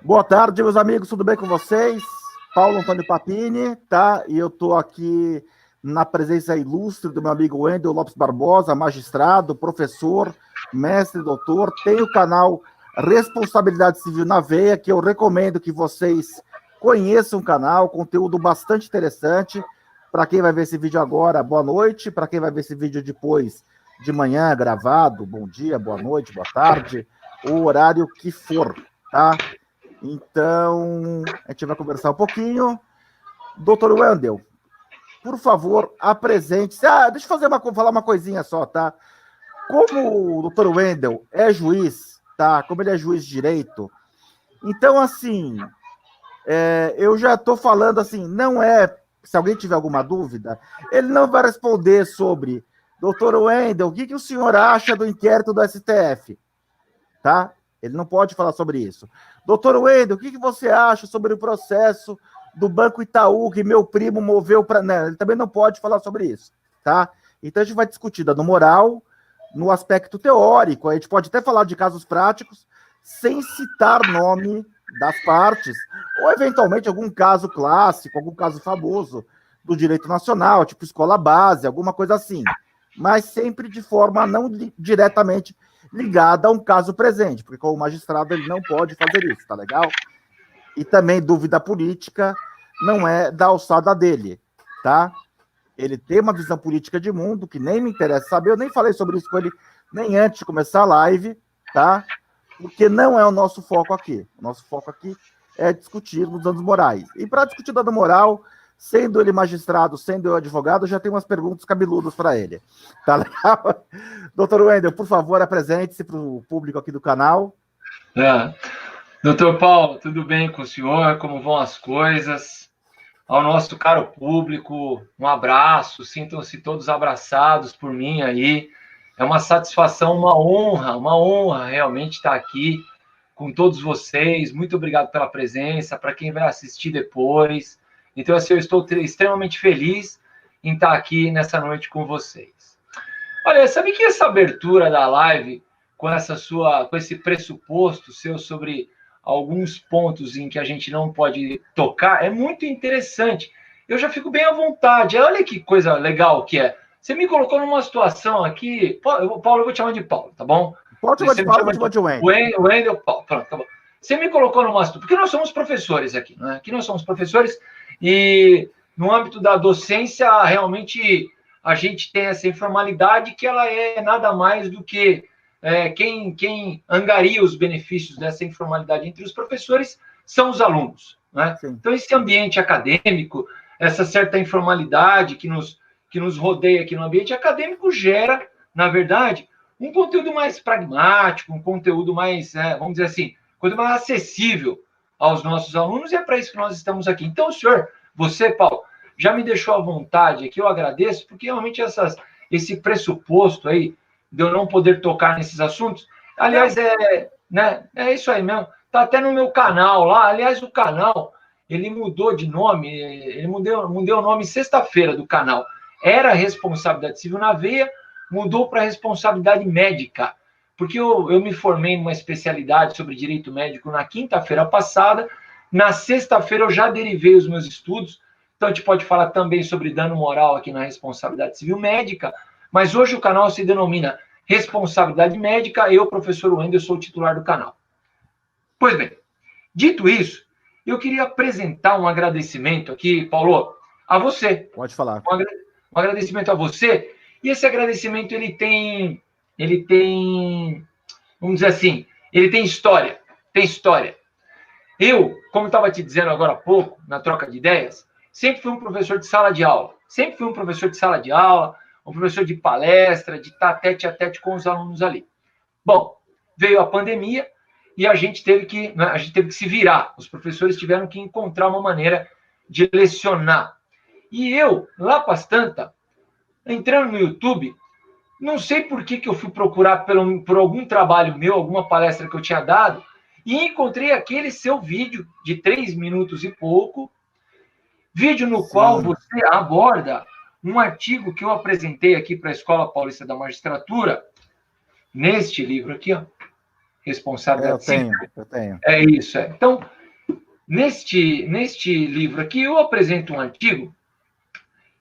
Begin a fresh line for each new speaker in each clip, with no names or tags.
Boa tarde, meus amigos, tudo bem com vocês? Paulo Antônio Papini, tá? E eu estou aqui na presença ilustre do meu amigo Wendel Lopes Barbosa, magistrado, professor, mestre, doutor. Tem o canal Responsabilidade Civil na Veia, que eu recomendo que vocês conheçam o canal, conteúdo bastante interessante. Para quem vai ver esse vídeo agora, boa noite. Para quem vai ver esse vídeo depois de manhã, gravado, bom dia, boa noite, boa tarde, o horário que for, tá? Então, a gente vai conversar um pouquinho. Doutor Wendel, por favor, apresente-se. Deixa eu falar uma coisinha só, tá? Como o doutor Wendel é juiz, tá? Como ele é juiz de direito, então, assim, eu já estou falando assim, não é... Se alguém tiver alguma dúvida, ele não vai responder sobre... Doutor Wendel, o que o senhor acha do inquérito do STF? Tá? Ele não pode falar sobre isso. Doutor Wendel, o que você acha sobre o processo do Banco Itaú que meu primo moveu para... Não, ele também não pode falar sobre isso, tá? Então a gente vai discutir dano moral, no aspecto teórico, a gente pode até falar de casos práticos, sem citar nome das partes, ou eventualmente algum caso clássico, algum caso famoso do direito nacional, tipo escola base, alguma coisa assim, mas sempre de forma não diretamente ligada a um caso presente, porque como magistrado ele não pode fazer isso, tá legal? E também dúvida política não é da alçada dele, tá? Ele tem uma visão política de mundo que nem me interessa saber, eu nem falei sobre isso com ele nem antes de começar a live, tá? Porque não é o nosso foco aqui. O nosso foco aqui é discutir os danos morais. E para discutir dano moral, sendo ele magistrado, sendo eu advogado, eu já tenho umas perguntas cabeludas para ele. Tá legal? Doutor Wendel, por favor, apresente-se para o público aqui do canal.
Doutor Paulo, tudo bem com o senhor? Como vão as coisas? Ao nosso caro público, um abraço, sintam-se todos abraçados por mim aí. É uma satisfação, uma honra realmente estar aqui com todos vocês. Muito obrigado pela presença, para quem vai assistir depois. Então, assim, eu estou extremamente feliz em estar aqui nessa noite com vocês. Olha, sabe que essa abertura da live, com esse pressuposto seu sobre alguns pontos em que a gente não pode tocar, é muito interessante. Eu já fico bem à vontade. Olha que coisa legal que é. Você me colocou numa situação aqui... Paulo, eu vou te chamar de Paulo, tá bom?
Pode chamar de Paulo, vou te chamar de Wendel.
Wendel, Paulo, pronto, tá bom. Você me colocou numa situação... Porque nós somos professores aqui, né? Aqui nós somos professores e no âmbito da docência, realmente, a gente tem essa informalidade que ela é nada mais do que quem angaria os benefícios dessa informalidade entre os professores são os alunos, né? Então, esse ambiente acadêmico, essa certa informalidade que nos rodeia aqui no ambiente acadêmico gera, na verdade, um conteúdo mais pragmático, um conteúdo mais, vamos dizer assim, coisa mais acessível aos nossos alunos, e é para isso que nós estamos aqui. Então, senhor, você, Paulo, já me deixou à vontade aqui, eu agradeço, porque realmente esse pressuposto aí de eu não poder tocar nesses assuntos, aliás, é isso aí mesmo, tá até no meu canal lá, aliás, o canal, ele mudou de nome, ele mudou o nome sexta-feira do canal, era Responsabilidade Civil na Veia, mudou para Responsabilidade Médica, porque eu me formei numa especialidade sobre direito médico na quinta-feira passada, na sexta-feira eu já derivei os meus estudos, então a gente pode falar também sobre dano moral aqui na Responsabilidade Civil Médica, mas hoje o canal se denomina Responsabilidade Médica, eu, professor Wendel, sou o titular do canal. Pois bem, dito isso, eu queria apresentar um agradecimento aqui, Paulo, a você.
Pode falar.
Um agradecimento a você, e esse agradecimento, ele tem, vamos dizer assim, ele tem história, Eu, como estava te dizendo agora há pouco, na troca de ideias, sempre fui um professor de sala de aula, um professor de palestra, de estar tete a tete com os alunos ali. Bom, veio a pandemia e a gente teve que se virar. Os professores tiveram que encontrar uma maneira de lecionar. E eu, lá para as tantas, entrando no YouTube, não sei por que eu fui procurar por algum trabalho meu, alguma palestra que eu tinha dado, e encontrei aquele seu vídeo de 3 minutos e pouco, vídeo no qual você aborda um artigo que eu apresentei aqui para a Escola Paulista da Magistratura, neste livro aqui, ó, Responsabilidade Civil.
Eu tenho.
É isso, é. Então, neste livro aqui, eu apresento um artigo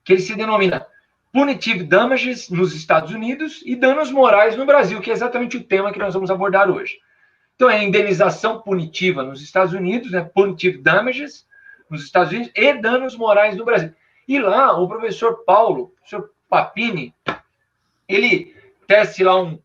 que ele se denomina Punitive Damages nos Estados Unidos e Danos Morais no Brasil, que é exatamente o tema que nós vamos abordar hoje. Então, é a indenização punitiva nos Estados Unidos, né? Punitive Damages nos Estados Unidos e danos morais no Brasil. E lá, o professor Paulo, o professor Papini, ele tece lá um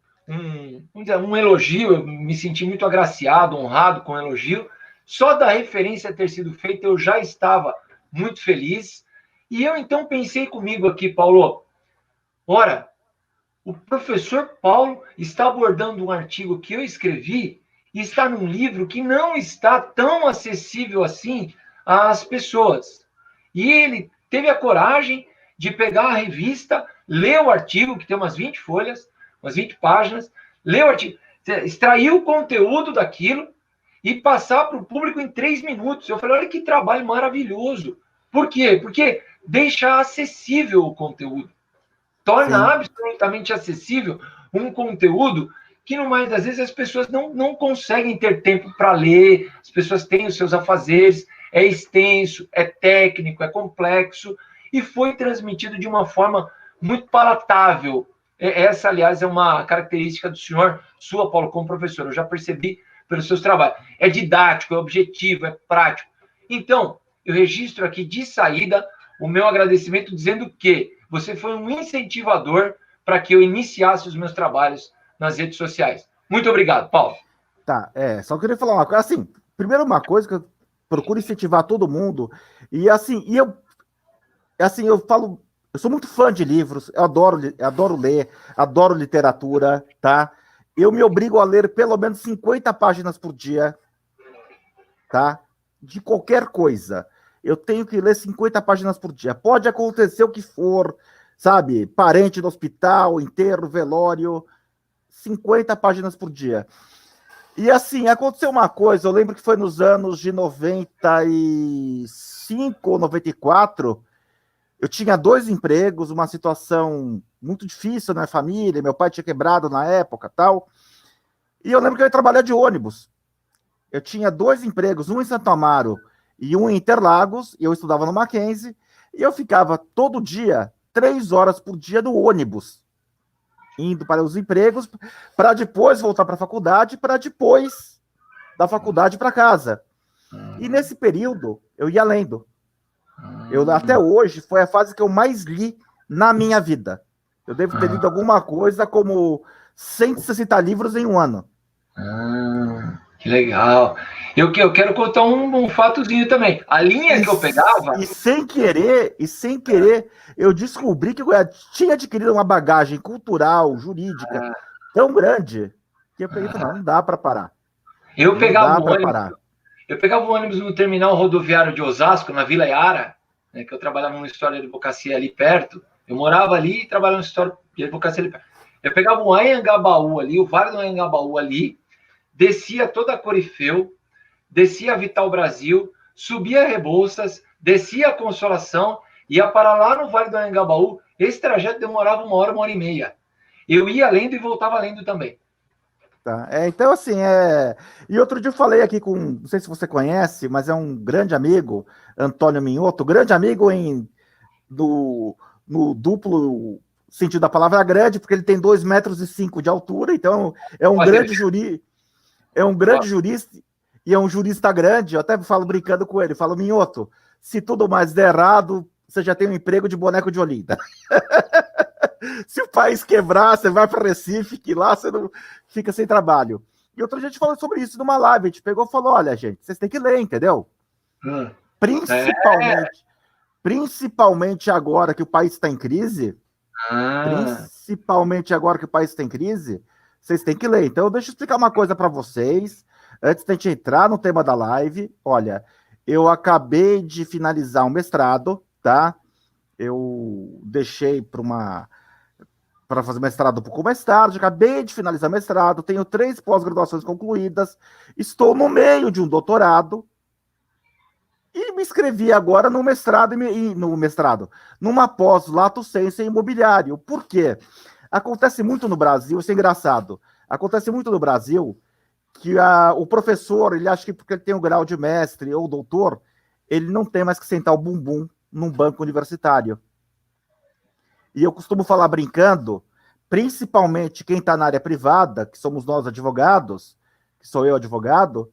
elogio, eu me senti muito agraciado, honrado com o elogio. Só da referência ter sido feita, eu já estava muito feliz. E eu, então, pensei comigo aqui, Paulo, ora, o professor Paulo está abordando um artigo que eu escrevi e está num livro que não está tão acessível assim às pessoas. E ele teve a coragem de pegar a revista, ler o artigo, que tem umas 20 folhas, umas 20 páginas, ler o artigo, extrair o conteúdo daquilo e passar para o público em 3 minutos. Eu falei, olha que trabalho maravilhoso. Por quê? Porque deixa acessível o conteúdo. Torna absolutamente acessível um conteúdo que, no mais das vezes, as pessoas não conseguem ter tempo para ler, as pessoas têm os seus afazeres, é extenso, é técnico, é complexo, e foi transmitido de uma forma muito palatável. Essa, aliás, é uma característica do senhor, sua, Paulo, como professor, eu já percebi pelos seus trabalhos. É didático, é objetivo, é prático. Então, eu registro aqui de saída o meu agradecimento dizendo que você foi um incentivador para que eu iniciasse os meus trabalhos nas redes sociais. Muito obrigado, Paulo.
Tá, só queria falar uma coisa, assim, primeiro uma coisa que eu procuro incentivar todo mundo, e assim, eu falo, eu sou muito fã de livros, eu adoro ler, adoro literatura, tá? Eu me obrigo a ler pelo menos 50 páginas por dia, tá? De qualquer coisa. Eu tenho que ler 50 páginas por dia. Pode acontecer o que for, sabe? Parente no hospital, enterro, velório, 50 páginas por dia. E assim, aconteceu uma coisa, eu lembro que foi nos anos de 95 ou 94, eu tinha 2 empregos, uma situação muito difícil na minha família, meu pai tinha quebrado na época, tal. E eu lembro que eu ia trabalhar de ônibus. Eu tinha 2 empregos, um em Santo Amaro e um em Interlagos, e eu estudava no Mackenzie, e eu ficava todo dia, 3 horas por dia no ônibus, indo para os empregos, para depois voltar para a faculdade, para depois da faculdade para casa. E nesse período, eu ia lendo. Até hoje, foi a fase que eu mais li na minha vida. Eu devo ter lido alguma coisa como 160 livros em um ano.
Que legal. Eu quero contar um fatozinho também. A linha que eu pegava...
E sem querer, eu descobri que eu tinha adquirido uma bagagem cultural, jurídica, tão grande, que eu peguei e falei, não dá para parar.
Eu pegava o ônibus no terminal rodoviário de Osasco, na Vila Iara, né, que eu trabalhava numa história de advocacia ali perto. Eu morava ali e trabalhava numa história de advocacia ali perto. Eu pegava o Anhangabaú ali, o Vale do Anhangabaú ali, descia toda a Corifeu, descia a Vital Brasil, subia a Rebouças, descia a Consolação, ia para lá no Vale do Anhangabaú. Esse trajeto demorava 1 hora, 1 hora e meia. Eu ia lendo e voltava lendo também.
Tá. Então, assim, E outro dia eu falei aqui com, não sei se você conhece, mas é um grande amigo, Antônio Minhoto, grande amigo no duplo sentido da palavra grande, porque ele tem 2,5 metros de altura, então é um grande jurista, e é um jurista grande. Eu até falo brincando com ele, falo, Minhoto, se tudo mais der errado, você já tem um emprego de boneco de Olinda. Se o país quebrar, você vai para Recife, que lá você não fica sem trabalho. E outro dia a gente falou sobre isso numa live, a gente pegou e falou, olha, gente, vocês têm que ler, entendeu? Principalmente agora que o país está em crise, vocês têm que ler. Então, deixa eu explicar uma coisa para vocês, antes da gente entrar no tema da live. Olha, eu acabei de finalizar um mestrado, tá? Eu deixei para fazer mestrado um pouco mais tarde, acabei de finalizar mestrado, tenho 3 pós-graduações concluídas, estou no meio de um doutorado, e me inscrevi agora no mestrado, numa pós-lato sensu em imobiliário. Por quê? Acontece muito no Brasil, isso é engraçado, acontece muito no Brasil que o professor, ele acha que porque ele tem o grau de mestre ou doutor, ele não tem mais que sentar o bumbum num banco universitário. E eu costumo falar brincando, principalmente quem está na área privada, que somos nós advogados, que sou eu advogado,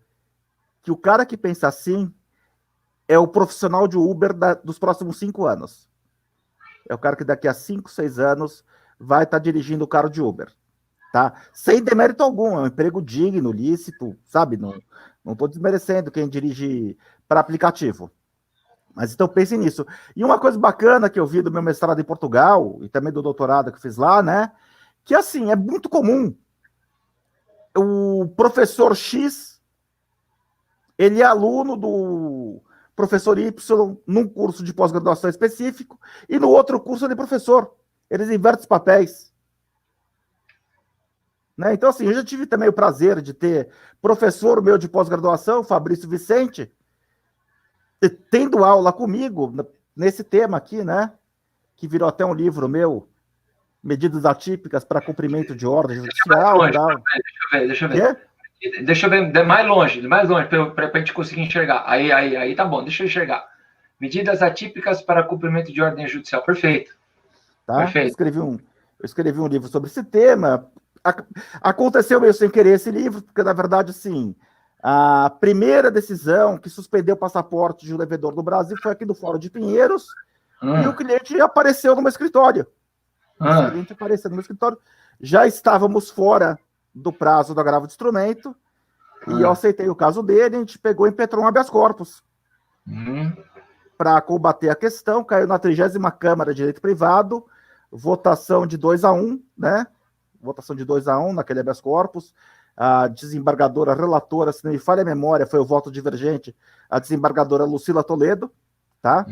que o cara que pensa assim é o profissional de Uber dos próximos 5 anos. É o cara que daqui a 5, 6 anos vai estar dirigindo o carro de Uber. Tá? Sem demérito algum, é um emprego digno, lícito, sabe? Não estou desmerecendo quem dirige para aplicativo. Mas então pense nisso. E uma coisa bacana que eu vi do meu mestrado em Portugal, e também do doutorado que fiz lá, né? Que assim, é muito comum. O professor X, ele é aluno do professor Y num curso de pós-graduação específico, e no outro curso ele é professor. Eles invertem os papéis. Né? Então, assim, eu já tive também o prazer de ter professor meu de pós-graduação, Fabrício Vicente, tendo aula comigo nesse tema aqui, né? Que virou até um livro meu, Medidas Atípicas para Cumprimento de Ordem Judicial.
Deixa eu ver. Deixa eu ver mais longe para a gente conseguir enxergar. Aí tá bom, deixa eu enxergar. Medidas atípicas para cumprimento de ordem judicial. Perfeito.
Tá?
Perfeito.
Eu escrevi um livro sobre esse tema. Aconteceu meio sem querer esse livro, porque, na verdade, assim, a primeira decisão que suspendeu o passaporte de um devedor no Brasil foi aqui do Fórum de Pinheiros, e o cliente apareceu no meu escritório. O cliente apareceu no meu escritório. Já estávamos fora do prazo do agravo de instrumento, e eu aceitei o caso dele, a gente pegou e impetrou um habeas corpus. Para combater a questão, caiu na 30ª Câmara de Direito Privado, votação de 2-1, né? Votação de 2-1 naquele habeas corpus. A desembargadora relatora, se não me falha a memória, foi o voto divergente, a desembargadora Lucila Toledo, tá?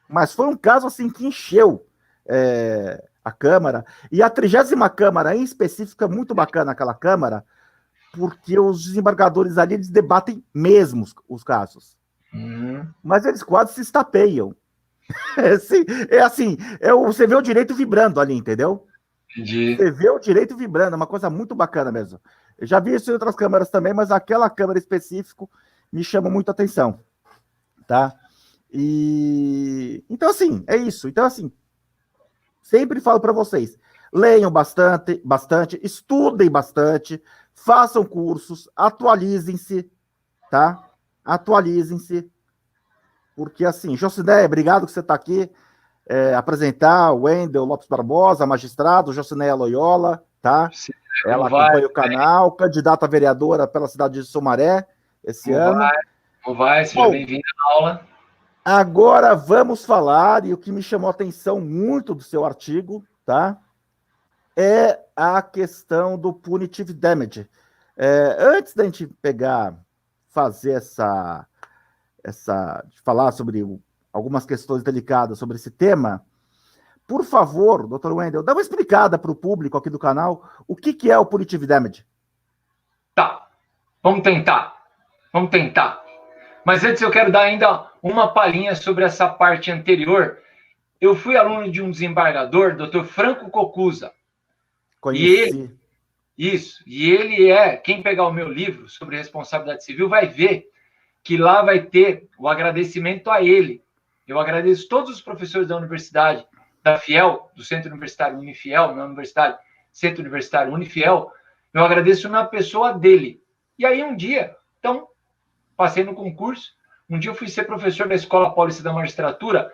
Mas foi um caso assim que encheu a Câmara, e a 30ª Câmara em específico é muito bacana aquela Câmara, porque os desembargadores ali, eles debatem mesmo os casos. Mas eles quase se estapeiam. Você vê o direito vibrando ali, entendeu?
Entendi.
Você vê o direito vibrando, é uma coisa muito bacana mesmo. Eu já vi isso em outras câmaras também, mas aquela câmara específica me chama muito a atenção, tá? Então, assim, é isso. Então, assim, sempre falo para vocês, leiam bastante, estudem bastante, façam cursos, atualizem-se, tá? Atualizem-se, porque, assim, Jocinéia, obrigado que você está aqui, apresentar o Wendel Lopes Barbosa, magistrado, Jocinéia Loyola, tá?
Sim,
ela acompanha o canal, candidata a vereadora pela cidade de Sumaré esse ano.
Seja bem-vindo à aula.
Agora vamos falar, e o que me chamou a atenção muito do seu artigo, tá? É a questão do punitive damage. Antes da gente fazer falar sobre algumas questões delicadas sobre esse tema, por favor, Dr. Wendel, dá uma explicada para o público aqui do canal o que é o punitive damage.
Tá, vamos tentar. Mas antes eu quero dar ainda uma palhinha sobre essa parte anterior. Eu fui aluno de um desembargador, Dr. Franco Cocuza.
Conheci.
E ele quem pegar o meu livro sobre responsabilidade civil vai ver que lá vai ter o agradecimento a ele. Eu agradeço todos os professores da universidade, da Fiel, do Centro Universitário Unifiel, na Universidade Centro Universitário Unifiel, eu agradeço na pessoa dele. E aí um dia, então, passei no concurso, um dia eu fui ser professor da Escola Paulista da Magistratura,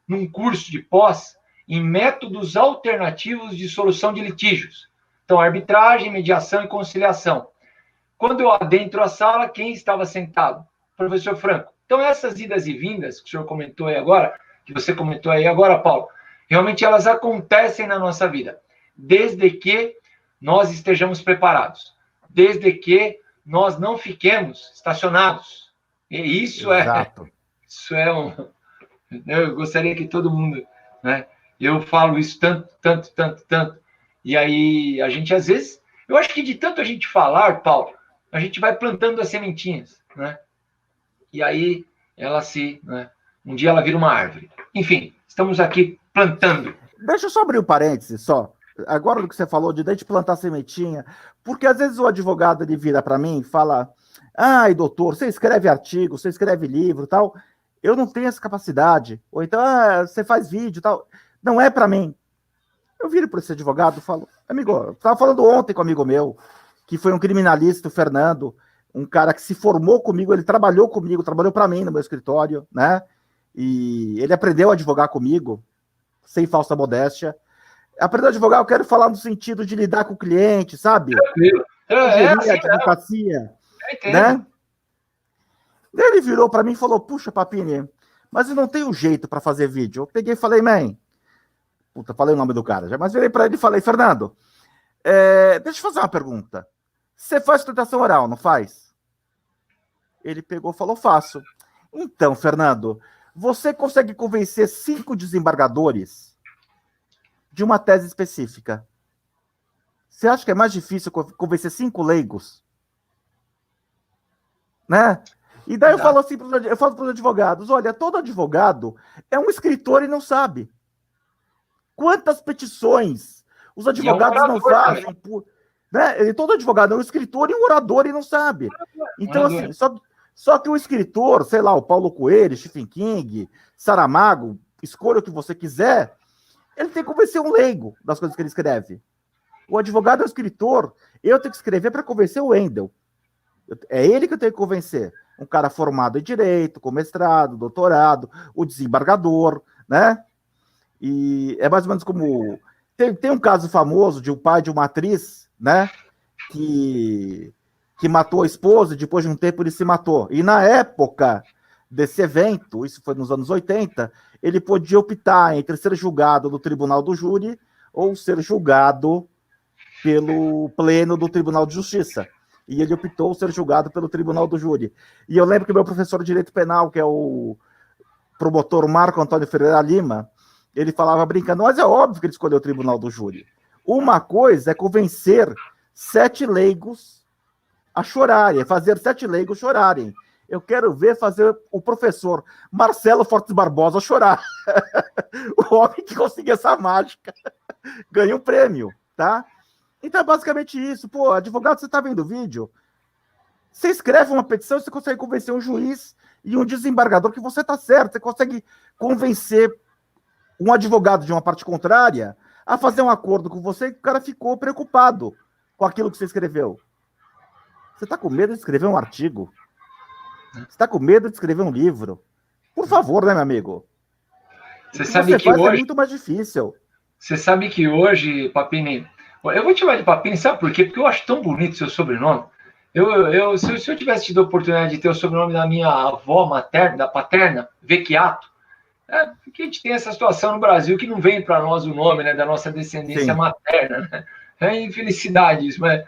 num curso de pós em métodos alternativos de solução de litígios. Então, arbitragem, mediação e conciliação. Quando eu adentro a sala, quem estava sentado? Professor Franco. Então, essas idas e vindas que o senhor comentou aí agora, que você comentou aí agora, Paulo, realmente elas acontecem na nossa vida, desde que nós estejamos preparados, desde que nós não fiquemos estacionados. E isso
Exato.
Eu gostaria que todo mundo, né? Eu falo isso tanto. E aí, a gente, às vezes, eu acho que de tanto a gente falar, Paulo, a gente vai plantando as sementinhas, né? E aí, um dia ela vira uma árvore. Enfim, estamos aqui plantando.
Deixa eu só abrir um parênteses, só. agora do que você falou, de plantar sementinha, porque às vezes o advogado ele vira para mim e fala: ai, doutor, você escreve artigo, você escreve livro tal. Eu não tenho essa capacidade. Ou então, você faz vídeo tal. Não é para mim. Eu viro para esse advogado e falo: amigo, eu estava falando ontem com um amigo meu, que foi um criminalista, o Fernando, um cara que se formou comigo, ele trabalhou comigo, trabalhou para mim no meu escritório, né? E ele aprendeu a advogar comigo, sem falsa modéstia. Aprender a advogar, eu quero falar no sentido de lidar com o cliente, sabe?
É assim,
a advocacia,
né?
Ele virou para mim e falou: puxa, Papini, mas eu não tenho jeito para fazer vídeo. Eu peguei e falei: man, puta, falei o nome do cara já, mas virei para ele e falei: Fernando, deixa eu fazer uma pergunta. Você faz sustentação oral, não faz? Ele pegou e falou: faço. Então, Fernando, você consegue convencer 5 desembargadores de uma tese específica? Você acha que é mais difícil convencer 5 leigos? Né? E daí eu falo assim, eu falo para os advogados: olha, todo advogado é um escritor e não sabe. Quantas petições os advogados não fazem? Né? Todo advogado é um escritor e um orador e não sabe. Então, assim, só que o escritor, sei lá, o Paulo Coelho, Stephen King, Saramago, escolha o que você quiser, ele tem que convencer um leigo das coisas que ele escreve. O advogado é o escritor, eu tenho que escrever para convencer o Wendel. É ele que eu tenho que convencer. Um cara formado em direito, com mestrado, doutorado, o desembargador, né? E é mais ou menos como... Tem um caso famoso de um pai de uma atriz, né? Que matou a esposa e depois de um tempo ele se matou. E na época desse evento, isso foi nos anos 80, ele podia optar entre ser julgado no tribunal do júri ou ser julgado pelo pleno do Tribunal de Justiça. E ele optou ser julgado pelo tribunal do júri. E eu lembro que o meu professor de direito penal, que é o promotor Marco Antônio Ferreira Lima, ele falava brincando: mas é óbvio que ele escolheu o tribunal do júri. Uma coisa é convencer 7 leigos a chorarem, fazer 7 leigos chorarem. Eu quero ver fazer o professor Marcelo Fortes Barbosa chorar. O homem que conseguiu essa mágica ganhou um prêmio, tá? Então é basicamente isso. Pô, advogado, você tá vendo o vídeo? Você escreve uma petição, você consegue convencer um juiz e um desembargador que você tá certo. Você consegue convencer um advogado de uma parte contrária a fazer um acordo com você, e o cara ficou preocupado com aquilo que você escreveu. Você está com medo de escrever um artigo? Você está com medo de escrever um livro? Por favor, né, meu amigo?
Você sabe que hoje
é muito mais difícil.
Você sabe que hoje, Papini, eu vou te chamar de Papini, sabe por quê? Porque eu acho tão bonito o seu sobrenome. Se eu tivesse tido a oportunidade de ter o sobrenome da minha avó materna, da paterna, Vecchiato, porque a gente tem essa situação no Brasil que não vem para nós o nome, né, da nossa descendência
Sim.
materna, né? É infelicidade isso, mas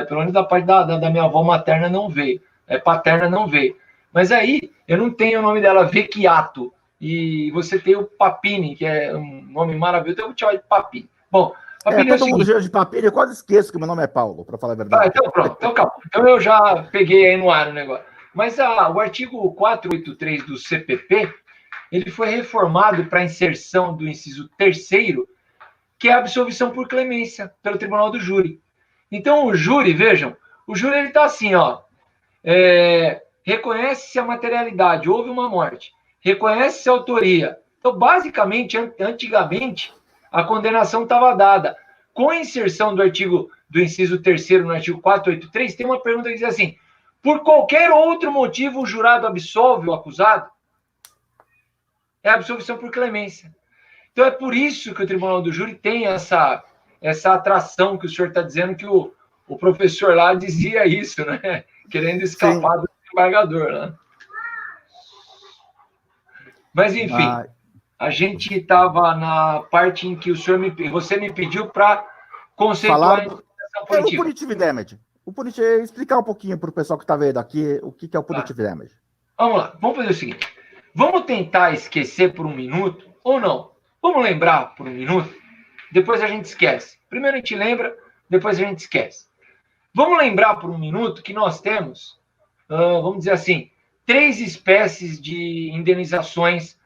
pelo menos da parte da minha avó materna não veio, paterna não veio. Mas aí eu não tenho o nome dela Vecchiato, e você tem o Papini, que é um nome maravilhoso, então eu vou te chamar de Papini. Bom, Papini
todo mundo chama de Papini, eu quase esqueço que meu nome é Paulo, para falar a verdade.
Então pronto, então calma. Então eu já peguei aí no ar o negócio. Mas o artigo 483 do CPP, ele foi reformado para a inserção do inciso 3º, que é a absolvição por clemência pelo tribunal do júri. Então o júri, vejam, o júri ele está assim, ó, reconhece-se a materialidade, houve uma morte, reconhece-se a autoria. Então, basicamente, antigamente, a condenação estava dada. Com a inserção do inciso 3º no artigo 483, tem uma pergunta que diz assim: por qualquer outro motivo o jurado absolve o acusado? É a absolvição por clemência. Então, é por isso que o tribunal do júri tem essa atração que o senhor está dizendo, que o professor lá dizia isso, né? Querendo escapar do desembargador, né? Mas, enfim, a gente estava na parte em que você me pediu para conceituar a
investigação punitiva. O punitive damage. Explicar um pouquinho para o pessoal que está vendo aqui o que é o punitive damage.
Vamos lá, vamos fazer o seguinte. Vamos tentar esquecer por um minuto, ou não? Vamos lembrar por um minuto, depois a gente esquece. Primeiro a gente lembra, depois a gente esquece. Vamos lembrar por um minuto que nós temos, vamos dizer assim, 3 espécies de indenizações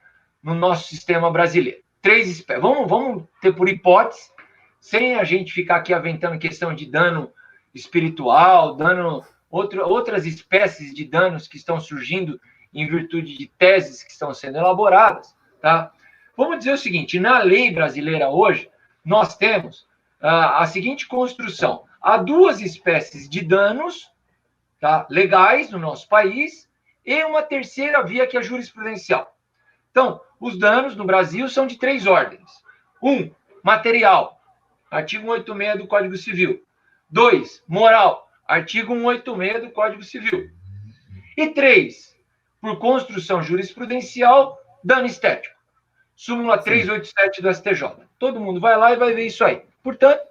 no nosso sistema brasileiro. 3 espécies. Vamos ter por hipótese sem a gente ficar aqui aventando questão de dano espiritual, outras espécies de danos que estão surgindo em virtude de teses que estão sendo elaboradas, tá? Vamos dizer o seguinte, na lei brasileira hoje, nós temos a seguinte construção. Há duas espécies de danos, tá, legais no nosso país e uma terceira via que é jurisprudencial. Então, os danos no Brasil são de 3 ordens. 1, material, artigo 186 do Código Civil. 2, moral, artigo 186 do Código Civil. E 3, por construção jurisprudencial, dano estético. Súmula 387 do STJ. Todo mundo vai lá e vai ver isso aí. Portanto,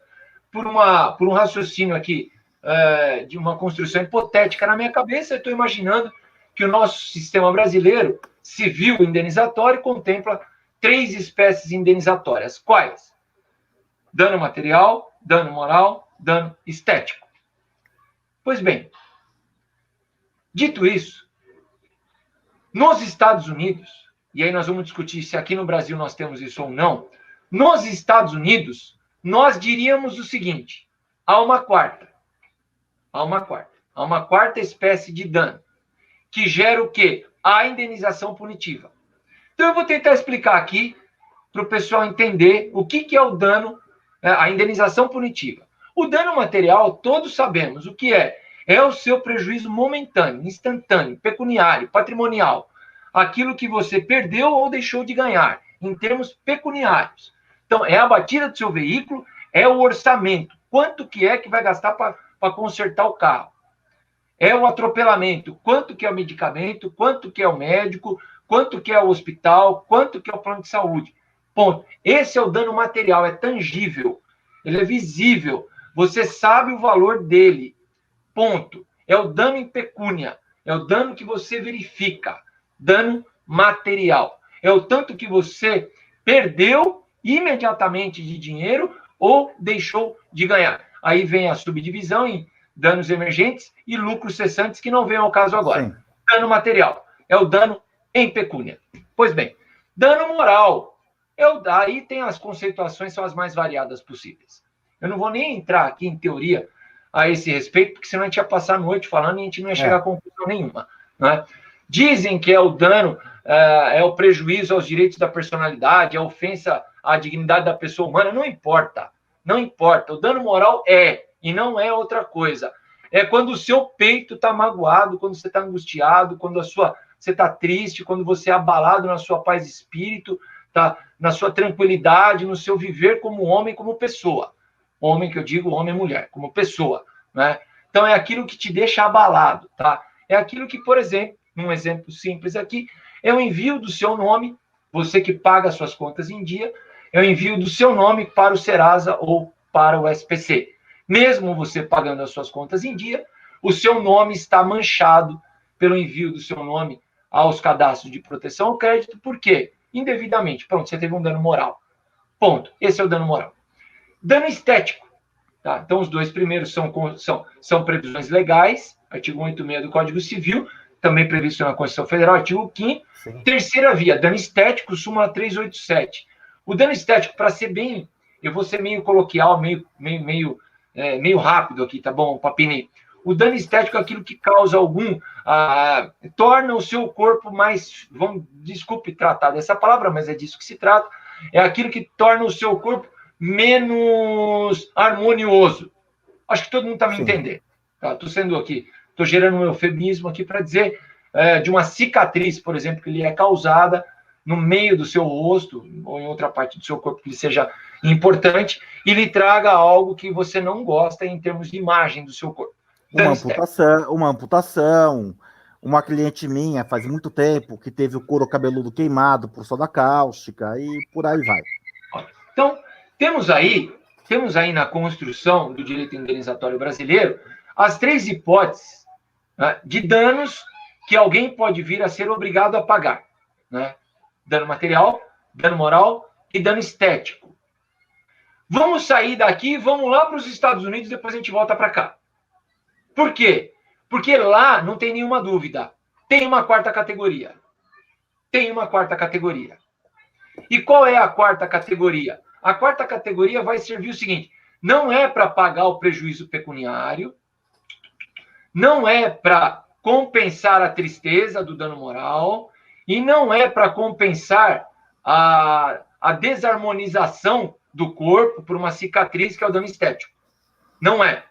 por um raciocínio aqui de uma construção hipotética na minha cabeça, eu estou imaginando que o nosso sistema brasileiro civil indenizatório contempla 3 espécies indenizatórias. Quais? Dano material, dano moral, dano estético. Pois bem, dito isso, nos Estados Unidos, e aí nós vamos discutir se aqui no Brasil nós temos isso ou não, nos Estados Unidos, nós diríamos o seguinte, há uma quarta espécie de dano, que gera o quê? A indenização punitiva. Então eu vou tentar explicar aqui para o pessoal entender o que é o dano, a indenização punitiva. O dano material, todos sabemos o que é. É o seu prejuízo momentâneo, instantâneo, pecuniário, patrimonial. Aquilo que você perdeu ou deixou de ganhar, em termos pecuniários. Então, é a batida do seu veículo, é o orçamento. Quanto que é que vai gastar para consertar o carro? É o atropelamento. Quanto que é o medicamento? Quanto que é o médico? Quanto que é o hospital? Quanto que é o plano de saúde? Ponto. Esse é o dano material, é tangível. Ele é visível. Você sabe o valor dele. Ponto. É o dano em pecúnia. É o dano que você verifica. Dano material. É o tanto que você perdeu imediatamente de dinheiro ou deixou de ganhar. Aí vem a subdivisão em danos emergentes e lucros cessantes, que não vem ao caso agora. Sim. Dano material. É o dano em pecúnia. Pois bem, dano moral. Aí tem as conceituações, são as mais variadas possíveis. Eu não vou nem entrar aqui em teoria a esse respeito, porque senão a gente ia passar a noite falando e a gente não ia chegar a conclusão nenhuma. Né? Dizem que é o dano, é o prejuízo aos direitos da personalidade, é a ofensa à dignidade da pessoa humana. Não importa. Não importa. O dano moral e não é outra coisa. É quando o seu peito está magoado, quando você está angustiado, quando você está triste, quando você é abalado na sua paz de espírito, tá? Na sua tranquilidade, no seu viver como homem, como pessoa. Homem que eu digo, homem e mulher, como pessoa. Né? Então, é aquilo que te deixa abalado. Tá? É aquilo que, por exemplo, um exemplo simples aqui, é o envio do seu nome, você que paga suas contas em dia, é o envio do seu nome para o Serasa ou para o SPC. Mesmo você pagando as suas contas em dia, o seu nome está manchado pelo envio do seu nome aos cadastros de proteção ao crédito. Por quê? Indevidamente. Pronto, você teve um dano moral. Ponto. Esse é o dano moral. Dano estético. Tá? Então, os dois primeiros são previsões legais, artigo 186 do Código Civil, também previsto na Constituição Federal, artigo 5º. Sim. Terceira via, dano estético, súmula 387. O dano estético, para ser bem... Eu vou ser meio coloquial, meio rápido aqui, tá bom, Papini? O dano estético é aquilo que causa torna o seu corpo mais... Desculpe tratar dessa palavra, mas é disso que se trata. É aquilo que torna o seu corpo menos harmonioso. Acho que todo mundo está me entendendo. Estou gerando um eufemismo aqui para dizer de uma cicatriz, por exemplo, que lhe é causada no meio do seu rosto ou em outra parte do seu corpo que lhe seja importante e lhe traga algo que você não gosta em termos de imagem do seu corpo.
Uma amputação. Uma cliente minha, faz muito tempo, que teve o couro cabeludo queimado por soda cáustica e por aí vai.
Então, temos aí na construção do direito indenizatório brasileiro as 3 hipóteses, né, de danos que alguém pode vir a ser obrigado a pagar. Né? Dano material, dano moral e dano estético. Vamos sair daqui e vamos lá para os Estados Unidos, depois a gente volta para cá. Por quê? Porque lá, não tem nenhuma dúvida, tem uma quarta categoria. Tem uma quarta categoria. E qual é a quarta categoria? A quarta categoria vai servir o seguinte: não é para pagar o prejuízo pecuniário, não é para compensar a tristeza do dano moral e não é para compensar a desarmonização do corpo por uma cicatriz, que é o dano estético. Não é.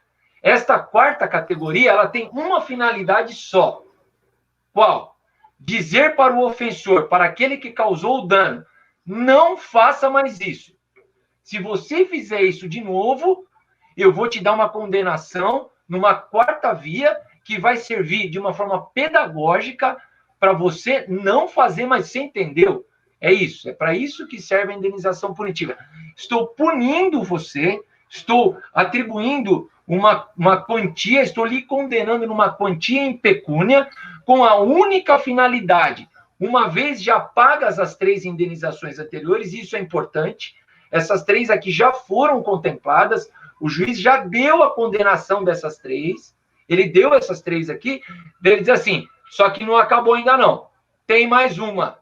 Esta quarta categoria, ela tem uma finalidade só. Qual? Dizer para o ofensor, para aquele que causou o dano, não faça mais isso. Se você fizer isso de novo, eu vou te dar uma condenação numa quarta via que vai servir de uma forma pedagógica para você não fazer mais. Você entendeu? É isso. É para isso que serve a indenização punitiva. Estou punindo você, estou atribuindo uma quantia, estou lhe condenando numa quantia em pecúnia com a única finalidade. Uma vez já pagas as 3 indenizações anteriores, isso é importante, essas 3 aqui já foram contempladas, o juiz já deu a condenação dessas 3, ele deu essas 3 aqui, ele diz assim, só que não acabou ainda não, tem mais uma,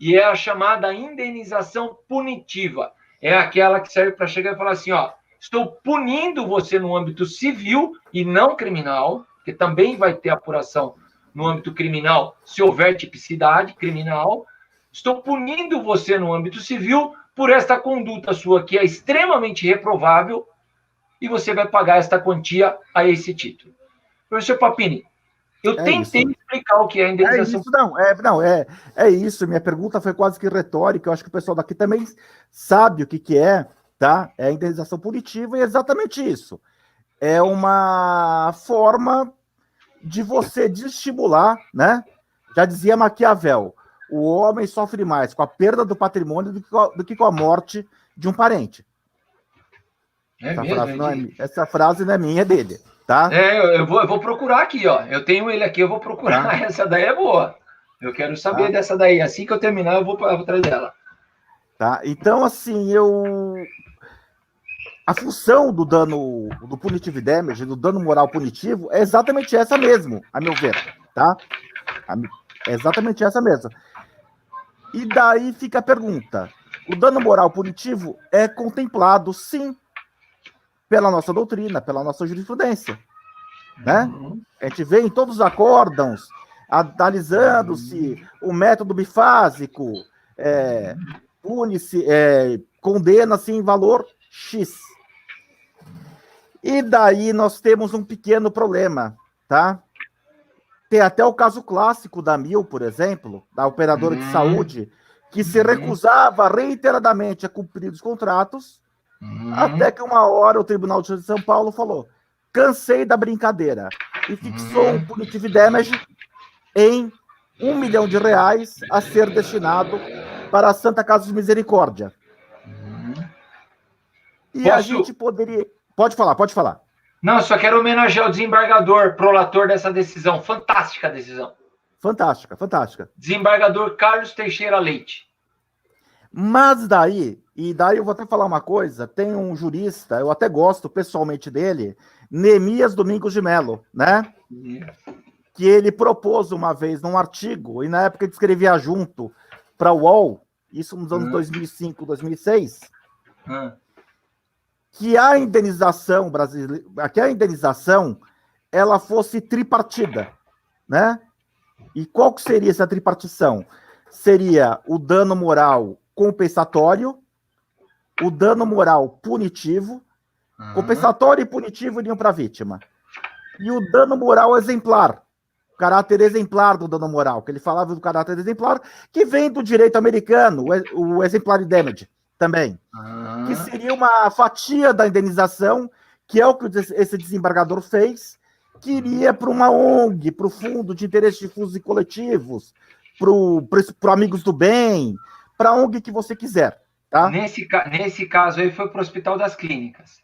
e é a chamada indenização punitiva, é aquela que serve para chegar e falar assim, ó, estou punindo você no âmbito civil e não criminal, que também vai ter apuração no âmbito criminal, se houver tipicidade criminal, estou punindo você no âmbito civil por esta conduta sua que é extremamente reprovável e você vai pagar esta quantia a esse título. Professor Papini, eu tentei explicar o que é a indenização.
É isso. Minha pergunta foi quase que retórica. Eu acho que o pessoal daqui também sabe o que é, tá? É a indenização punitiva e é exatamente isso. É uma forma de você desestimular, né? Já dizia Maquiavel, o homem sofre mais com a perda do patrimônio do que com a morte de um parente. Essa frase não é minha, é dele, tá?
Eu vou procurar aqui, ó. Eu tenho ele aqui, eu vou procurar. Tá. Essa daí é boa. Eu quero saber dessa daí. Assim que eu terminar, eu vou atrás dela.
Tá? Então, assim, a função do dano, do punitive damage, do dano moral punitivo, é exatamente essa mesmo, a meu ver, tá? É exatamente essa mesmo. E daí fica a pergunta: o dano moral punitivo é contemplado, sim, pela nossa doutrina, pela nossa jurisprudência, né? A gente vê em todos os acórdãos, analisando-se o método bifásico, pune-se, condena-se em valor X. E daí nós temos um pequeno problema, tá? Tem até o caso clássico da Mil, por exemplo, da operadora de saúde, que se recusava reiteradamente a cumprir os contratos, até que uma hora o Tribunal de Justiça de São Paulo falou, cansei da brincadeira, e fixou um punitive damage em R$1 milhão a ser destinado para a Santa Casa de Misericórdia. E a gente poderia... Pode falar.
Não, só quero homenagear o desembargador, prolator dessa decisão. Fantástica decisão.
Fantástica.
Desembargador Carlos Teixeira Leite.
Mas daí eu vou até falar uma coisa, tem um jurista, eu até gosto pessoalmente dele, Neemias Domingos de Melo, né? Que ele propôs uma vez num artigo, e na época ele escrevia junto para o UOL, isso nos anos 2005, 2006, que a indenização brasileira, que a indenização ela fosse tripartida, né? E qual que seria essa tripartição? Seria o dano moral compensatório, o dano moral punitivo, compensatório e punitivo iriam para a vítima, e o dano moral exemplar, o caráter exemplar do dano moral, que ele falava do caráter exemplar, que vem do direito americano, o exemplar damage também, que seria uma fatia da indenização, que é o que esse desembargador fez, que iria para uma ONG, para o Fundo de Interesses Difusos e Coletivos, para Amigos do Bem, para a ONG que você quiser, tá?
Nesse caso aí foi para o Hospital das Clínicas.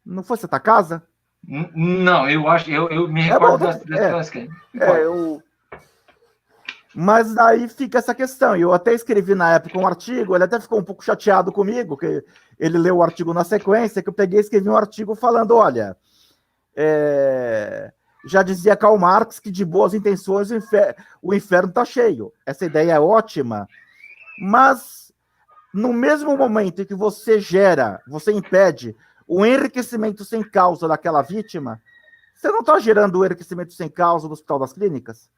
Não foi Santa Casa?
Não, eu acho, eu me recordo das Clínicas.
Mas daí fica essa questão. Eu até escrevi na época um artigo, ele até ficou um pouco chateado comigo, que ele leu o artigo na sequência, que eu peguei e escrevi um artigo falando, olha, já dizia Karl Marx que de boas intenções o inferno está cheio. Essa ideia é ótima, mas No mesmo momento em que você impede o enriquecimento sem causa daquela vítima, você não está gerando o enriquecimento sem causa do Hospital das Clínicas?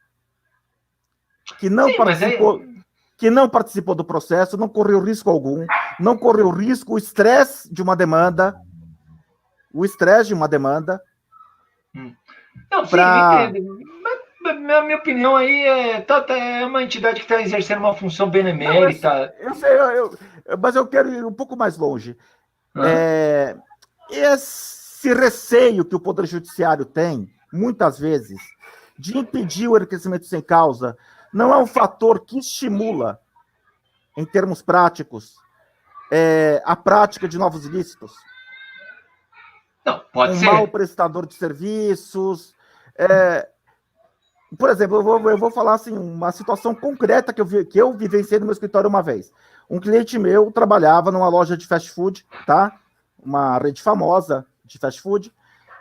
Que não participou do processo, não correu risco algum, não correu risco, o estresse de uma demanda.
Não, sim, eu entendo. Mas, minha opinião aí é uma entidade que está exercendo uma função benemérita.
Eu sei, mas eu quero ir um pouco mais longe. Esse receio que o Poder Judiciário tem, muitas vezes, de impedir o enriquecimento sem causa, não é um fator que estimula, em termos práticos, a prática de novos ilícitos?
Não, pode ser.
Mau prestador de serviços. Por exemplo, eu vou falar assim, uma situação concreta que eu vivenciei no meu escritório uma vez. Um cliente meu trabalhava numa loja de fast food, tá? Uma rede famosa de fast food,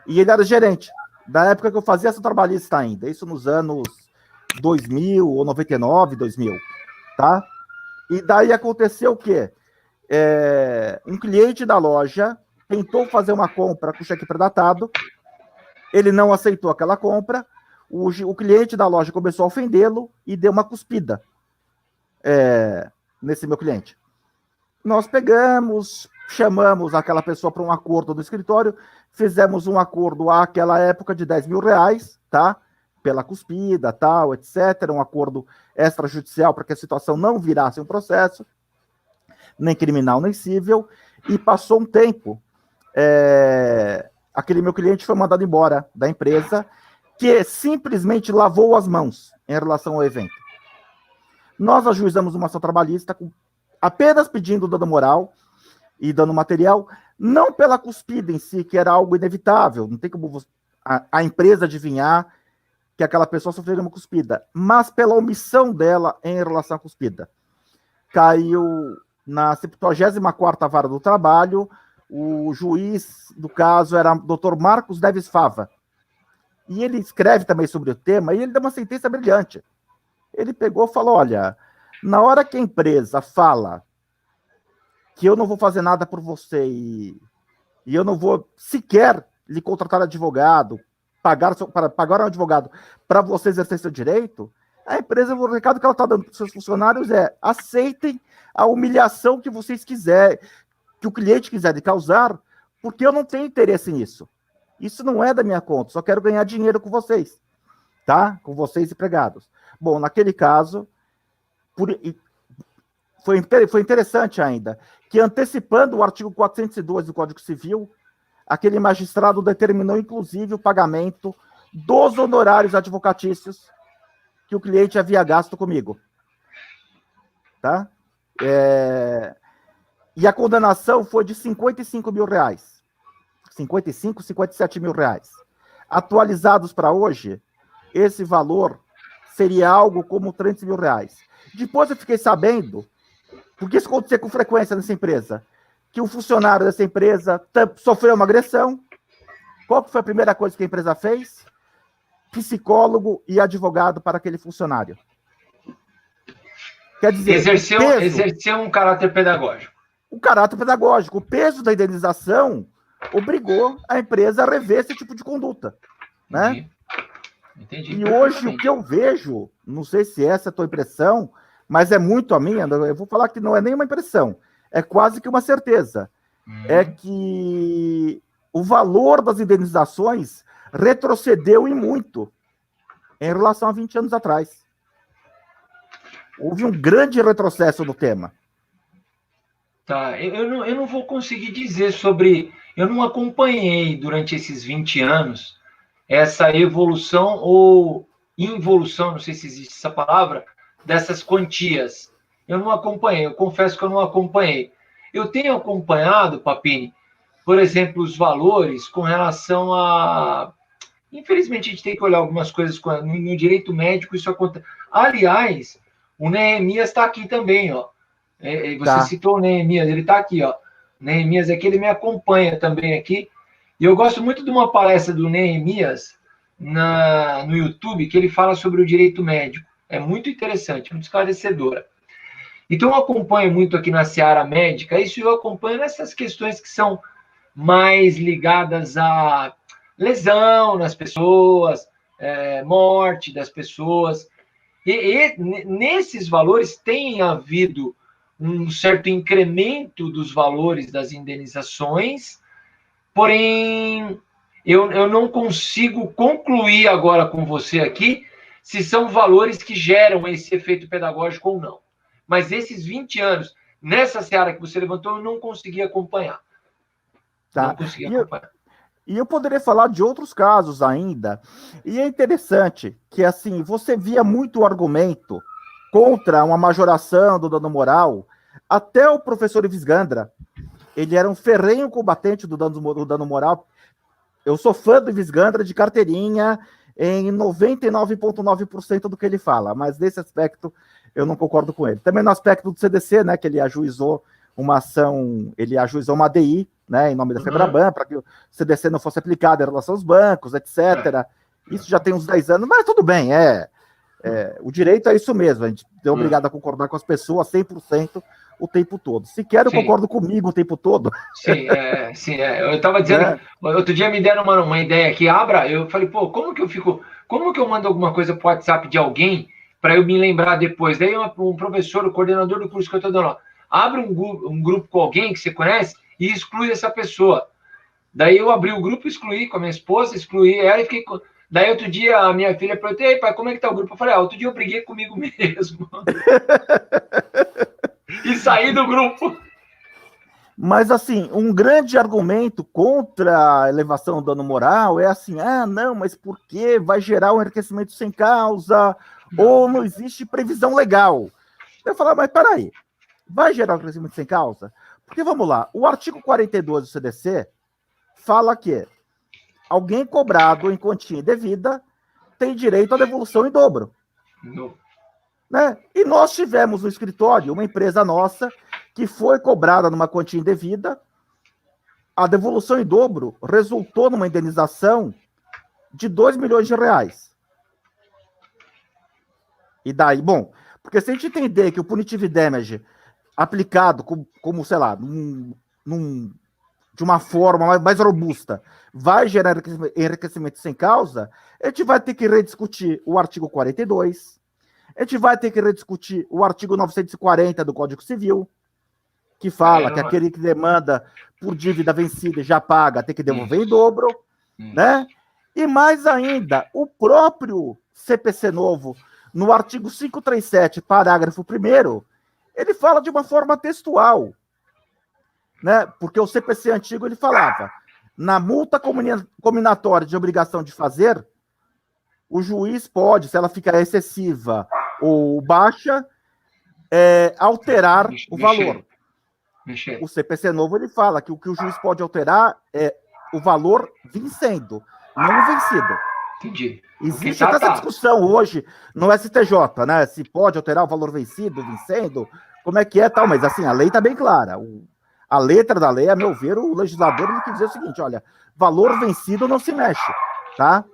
e ele era gerente, da época que eu fazia essa trabalhista ainda, isso nos anos 2000, ou 99, 2000, tá? E daí aconteceu o quê? Um cliente da loja tentou fazer uma compra com cheque pré-datado, ele não aceitou aquela compra, o cliente da loja começou a ofendê-lo e deu uma cuspida nesse meu cliente. Nós chamamos aquela pessoa para um acordo no escritório, fizemos um acordo àquela época de R$10.000, tá? Pela cuspida, tal, etc. Um acordo extrajudicial para que a situação não virasse um processo, nem criminal, nem civil, e passou um tempo. Aquele meu cliente foi mandado embora da empresa, que simplesmente lavou as mãos em relação ao evento. Nós ajuizamos uma ação trabalhista apenas pedindo dano moral e dano material, não pela cuspida em si, que era algo inevitável, não tem como a empresa adivinhar que aquela pessoa sofreu uma cuspida, mas pela omissão dela em relação à cuspida. Caiu na 74ª Vara do Trabalho, o juiz do caso era o Dr. Marcos Neves Fava, e ele escreve também sobre o tema, e ele deu uma sentença brilhante. Ele pegou e falou, olha, na hora que a empresa fala que eu não vou fazer nada por você e eu não vou sequer lhe contratar advogado, pagar um advogado para você exercer seu direito, a empresa, o recado que ela está dando para os seus funcionários aceitem a humilhação que vocês quiserem, que o cliente quiser lhe causar, porque eu não tenho interesse nisso. Isso não é da minha conta, só quero ganhar dinheiro com vocês, tá? Com vocês empregados. Bom, naquele caso, foi interessante ainda, que antecipando o artigo 402 do Código Civil, aquele magistrado determinou, inclusive, o pagamento dos honorários advocatícios que o cliente havia gasto comigo. Tá? E a condenação foi de R$55 mil. 55, R$57 mil. Atualizados para hoje, esse valor seria algo como R$300 mil. Depois eu fiquei sabendo, porque isso acontecia com frequência nessa empresa, que um funcionário dessa empresa sofreu uma agressão. Qual que foi a primeira coisa que a empresa fez? Psicólogo e advogado para aquele funcionário. Quer dizer,
exerceu um caráter pedagógico.
O caráter pedagógico. O peso da indenização obrigou a empresa a rever esse tipo de conduta. Né?
Entendi.
E hoje o que eu vejo, não sei se essa é a tua impressão, mas é muito a minha, eu vou falar que não é nenhuma impressão, é quase que uma certeza, é que o valor das indenizações retrocedeu em muito em relação a 20 anos atrás. Houve um grande retrocesso no tema.
Tá, eu não vou conseguir dizer sobre... Eu não acompanhei durante esses 20 anos essa evolução ou involução, não sei se existe essa palavra, dessas quantias. Eu não acompanhei, eu confesso que eu não acompanhei. Eu tenho acompanhado, Papini, por exemplo, os valores com relação a... Infelizmente, a gente tem que olhar algumas coisas no direito médico, isso acontece. Aliás, o Neemias está aqui também, ó. Você citou o Neemias, ele está aqui, ó. Neemias aqui, ele me acompanha também aqui. E eu gosto muito de uma palestra do Neemias no YouTube, que ele fala sobre o direito médico. É muito interessante, muito esclarecedora. Então, eu acompanho muito aqui na seara médica, isso eu acompanho nessas questões que são mais ligadas à lesão nas pessoas, morte das pessoas. Nesses valores tem havido um certo incremento dos valores das indenizações, porém, eu não consigo concluir agora com você aqui se são valores que geram esse efeito pedagógico ou não. Mas esses 20 anos, nessa seara que você levantou, eu não consegui acompanhar.
Tá.
Não consegui acompanhar.
E eu poderia falar de outros casos ainda. E é interessante que, assim, você via muito argumento contra uma majoração do dano moral. Até o professor Ives Gandra, ele era um ferrenho combatente do dano moral. Eu sou fã do Ives Gandra de carteirinha em 99,9% do que ele fala, mas nesse aspecto eu não concordo com ele. Também no aspecto do CDC, né, que ele ajuizou uma ação, ele ajuizou uma ADI, né, em nome da FEBRABAN, para que o CDC não fosse aplicado em relação aos bancos, etc. Isso já tem uns 10 anos, mas tudo bem, o direito é isso mesmo, a gente é obrigado a concordar com as pessoas 100% o tempo todo. Se quer, eu concordo comigo o tempo todo.
Sim. Eu estava dizendo, outro dia me deram uma ideia aqui, Abra, eu falei, pô, como que eu mando alguma coisa pro WhatsApp de alguém para eu me lembrar depois? Daí um professor, o coordenador do curso que eu estou dando, abre um grupo com alguém que você conhece e exclui essa pessoa. Daí eu abri o grupo, excluí com a minha esposa, excluí ela e fiquei... Daí outro dia a minha filha perguntou, ei pai, como é que tá o grupo? Eu falei, outro dia eu briguei comigo mesmo. E saí do grupo.
Mas, assim, um grande argumento contra a elevação do dano moral é assim, não, mas por que vai gerar um enriquecimento sem causa? Ou não existe previsão legal? Eu falo, mas peraí, vai gerar um enriquecimento sem causa? Porque, vamos lá, o artigo 42 do CDC fala que alguém cobrado em quantia indevida tem direito à devolução em dobro.
Não.
Né? E nós tivemos no escritório uma empresa nossa que foi cobrada numa quantia indevida, a devolução em dobro resultou numa indenização de 2 milhões de reais. E daí, bom, porque se a gente entender que o punitive damage aplicado como sei lá, de uma forma mais robusta, vai gerar enriquecimento sem causa, a gente vai ter que rediscutir o artigo 42, a gente vai ter que rediscutir o artigo 940 do Código Civil, que fala que aquele que demanda por dívida vencida e já paga tem que devolver em dobro, né? E mais ainda, o próprio CPC novo, no artigo 537, parágrafo 1º, ele fala de uma forma textual, né? Porque o CPC antigo ele falava, na multa cominatória de obrigação de fazer, o juiz pode, se ela ficar excessiva ou baixa, alterar o valor. O CPC novo ele fala que o que o juiz pode alterar é o valor vencendo, não o vencido.
Entendi.
Existe até essa discussão hoje no STJ, né? Se pode alterar o valor vencido, vencendo, como é que é tal, mas assim, a lei está bem clara. A letra da lei, a meu ver, o legislador ele quis dizer o seguinte, olha, valor vencido não se mexe, tá?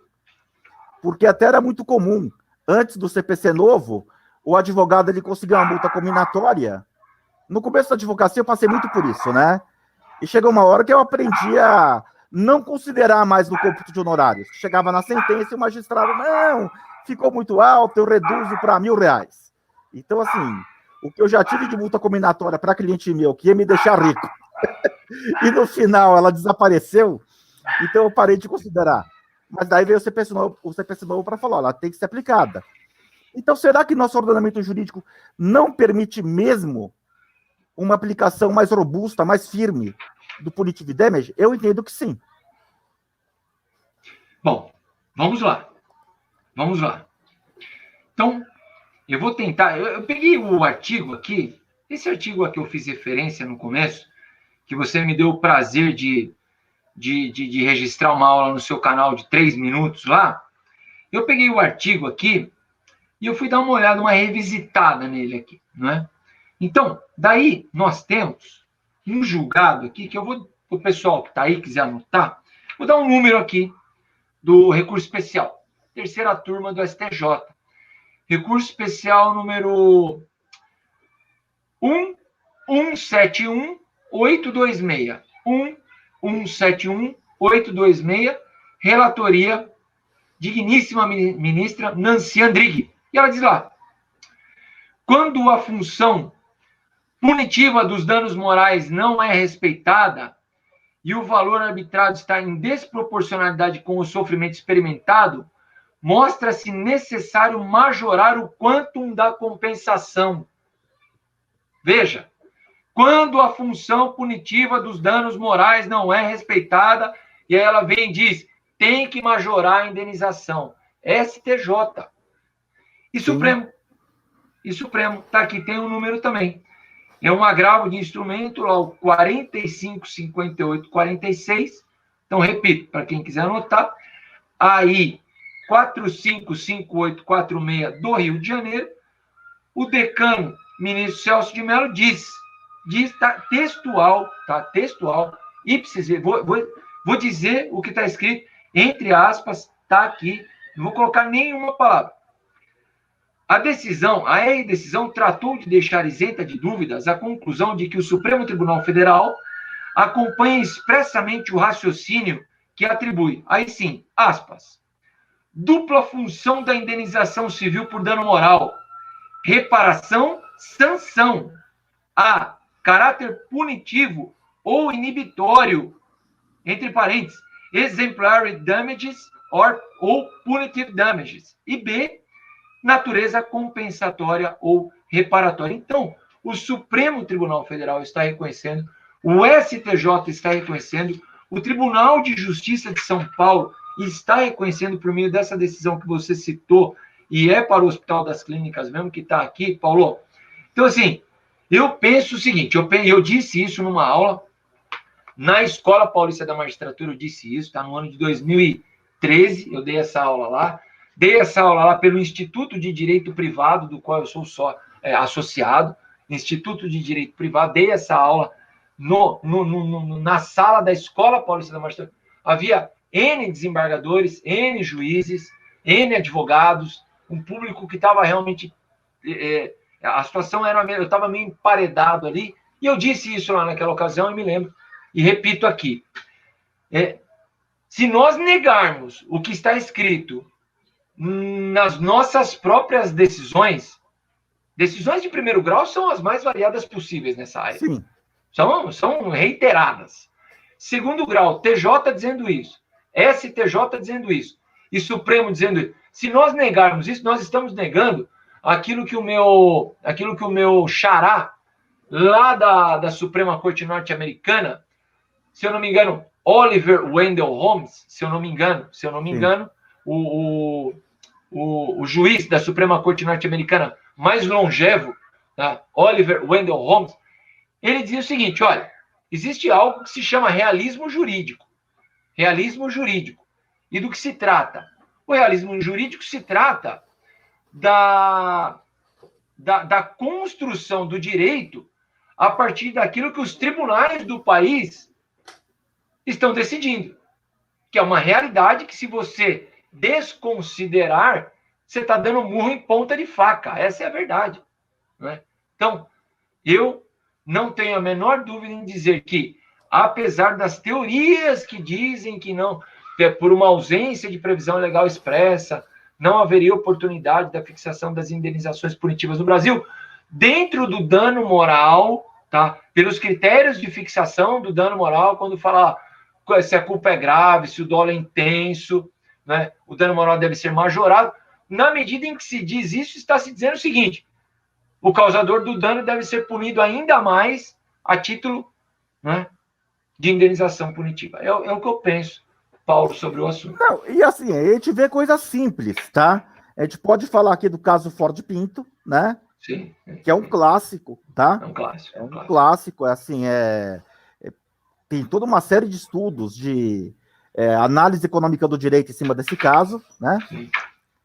Porque até era muito comum, antes do CPC novo, o advogado ele conseguia uma multa cominatória. No começo da advocacia eu passei muito por isso, né? E chegou uma hora que eu aprendi a não considerar mais no cômputo de honorários. Chegava na sentença e o magistrado, não, ficou muito alto, eu reduzo para R$1.000. Então, assim, o que eu já tive de multa combinatória para cliente meu, que ia me deixar rico, e no final ela desapareceu, então eu parei de considerar. Mas daí veio o CPC novo para falar, ela tem que ser aplicada. Então, será que nosso ordenamento jurídico não permite mesmo uma aplicação mais robusta, mais firme do punitive damage? Eu entendo que sim.
Bom, vamos lá. Então, eu vou tentar... Eu peguei o artigo aqui, esse artigo aqui eu fiz referência no começo, que você me deu o prazer de registrar uma aula no seu canal de 3 minutos lá. Eu peguei o artigo aqui e eu fui dar uma olhada, uma revisitada nele aqui, não é? Então, daí nós temos um julgado aqui, que eu vou, o pessoal que está aí, quiser anotar, vou dar um número aqui do recurso especial, terceira turma do STJ. Recurso especial número 1171826. 1171826, relatoria, digníssima ministra Nancy Andrighi. E ela diz lá, quando a função punitiva dos danos morais não é respeitada e o valor arbitrado está em desproporcionalidade com o sofrimento experimentado, mostra-se necessário majorar o quantum da compensação. Veja, quando a função punitiva dos danos morais não é respeitada, e aí ela vem e diz, tem que majorar a indenização. STJ. E Supremo. E Supremo. Tá aqui, tem um número também. É um agravo de instrumento, lá, o 455846. Então, repito, para quem quiser anotar, aí, 455846 do Rio de Janeiro, o decano, ministro Celso de Mello, diz, tá textual, ipsis, vou dizer o que está escrito, entre aspas, está aqui, não vou colocar nenhuma palavra. A decisão tratou de deixar isenta de dúvidas a conclusão de que o Supremo Tribunal Federal acompanha expressamente o raciocínio que atribui, aí sim, aspas, dupla função da indenização civil por dano moral, reparação, sanção, a caráter punitivo ou inibitório, entre parênteses, exemplary damages ou punitive damages, e B, natureza compensatória ou reparatória. Então, o Supremo Tribunal Federal está reconhecendo, o STJ está reconhecendo, o Tribunal de Justiça de São Paulo está reconhecendo por meio dessa decisão que você citou, e é para o Hospital das Clínicas mesmo, que está aqui, Paulo. Então, assim, eu penso o seguinte, eu disse isso numa aula, na Escola Paulista da Magistratura eu disse isso, está no ano de 2013, eu dei essa aula lá pelo Instituto de Direito Privado, do qual eu sou associado, Instituto de Direito Privado, dei essa aula na sala da Escola Paulista da Magistratura. Havia N desembargadores, N juízes, N advogados, um público que estava realmente... a situação era... Eu estava meio emparedado ali, e eu disse isso lá naquela ocasião, e me lembro, e repito aqui. Se nós negarmos o que está escrito nas nossas próprias decisões de primeiro grau são as mais variadas possíveis nessa área.
Sim.
São reiteradas. Segundo grau, TJ dizendo isso, STJ dizendo isso, e Supremo dizendo isso. Se nós negarmos isso, nós estamos negando aquilo que o meu xará, lá da Suprema Corte Norte-Americana, se eu não me engano, Oliver Wendell Holmes, se eu não me engano, o juiz da Suprema Corte Norte-Americana mais longevo, tá? Oliver Wendell Holmes, ele dizia o seguinte, olha, existe algo que se chama realismo jurídico. Realismo jurídico. E do que se trata? O realismo jurídico se trata da construção do direito a partir daquilo que os tribunais do país estão decidindo. Que é uma realidade que, se você desconsiderar, você está dando murro em ponta de faca. Essa é a verdade. Né? Então, eu não tenho a menor dúvida em dizer que, apesar das teorias que dizem que não, por uma ausência de previsão legal expressa, não haveria oportunidade da fixação das indenizações punitivas no Brasil, dentro do dano moral, tá? Pelos critérios de fixação do dano moral, quando fala se a culpa é grave, se o dolo é intenso, né? O dano moral deve ser majorado. Na medida em que se diz isso, está se dizendo o seguinte: o causador do dano deve ser punido ainda mais a título, né, de indenização punitiva. É o que eu penso, Paulo, sobre o assunto.
Não, e assim, a gente vê coisas simples, tá? A gente pode falar aqui do caso Ford Pinto, né?
Sim.
Que é um clássico, tá?
É um clássico.
É um clássico, assim, tem toda uma série de estudos de análise econômica do direito em cima desse caso, né?
Sim.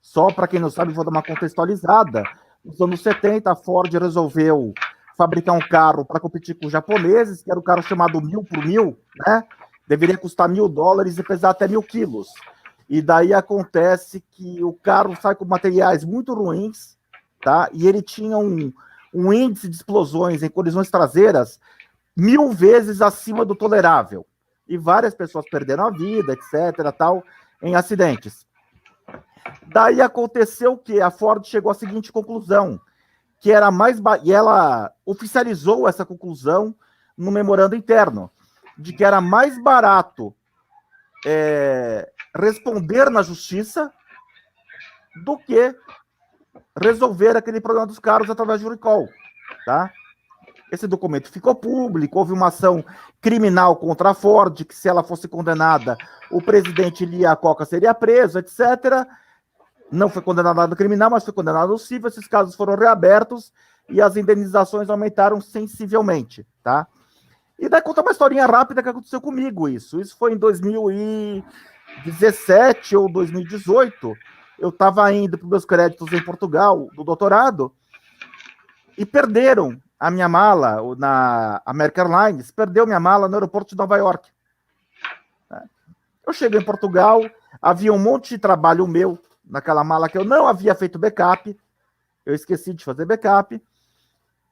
Só para quem não sabe, vou dar uma contextualizada. Nos anos 70, a Ford resolveu fabricar um carro para competir com os japoneses, que era um carro chamado 1000 por 1000, né? Deveria custar $1.000 e pesar até 1.000 quilos. E daí acontece que o carro sai com materiais muito ruins, tá? E ele tinha um índice de explosões em colisões traseiras 1000 vezes acima do tolerável. E várias pessoas perderam a vida, etc., tal, em acidentes. Daí aconteceu que a Ford chegou à seguinte conclusão, que era mais... E ela oficializou essa conclusão no memorando interno, de que era mais barato responder na justiça do que resolver aquele problema dos carros através de recall, tá? Esse documento ficou público, houve uma ação criminal contra a Ford, que se ela fosse condenada, o presidente Lee Iacocca seria preso, etc. Não foi condenado nada criminal, mas foi condenado no civil. Esses casos foram reabertos e as indenizações aumentaram sensivelmente, tá? E daí conta uma historinha rápida que aconteceu comigo isso. Isso foi em 2017 ou 2018. Eu estava indo para os meus créditos em Portugal, do doutorado, e perderam a minha mala na American Airlines, perdeu minha mala no aeroporto de Nova York. Eu cheguei em Portugal, havia um monte de trabalho meu naquela mala que eu não havia feito backup, eu esqueci de fazer backup,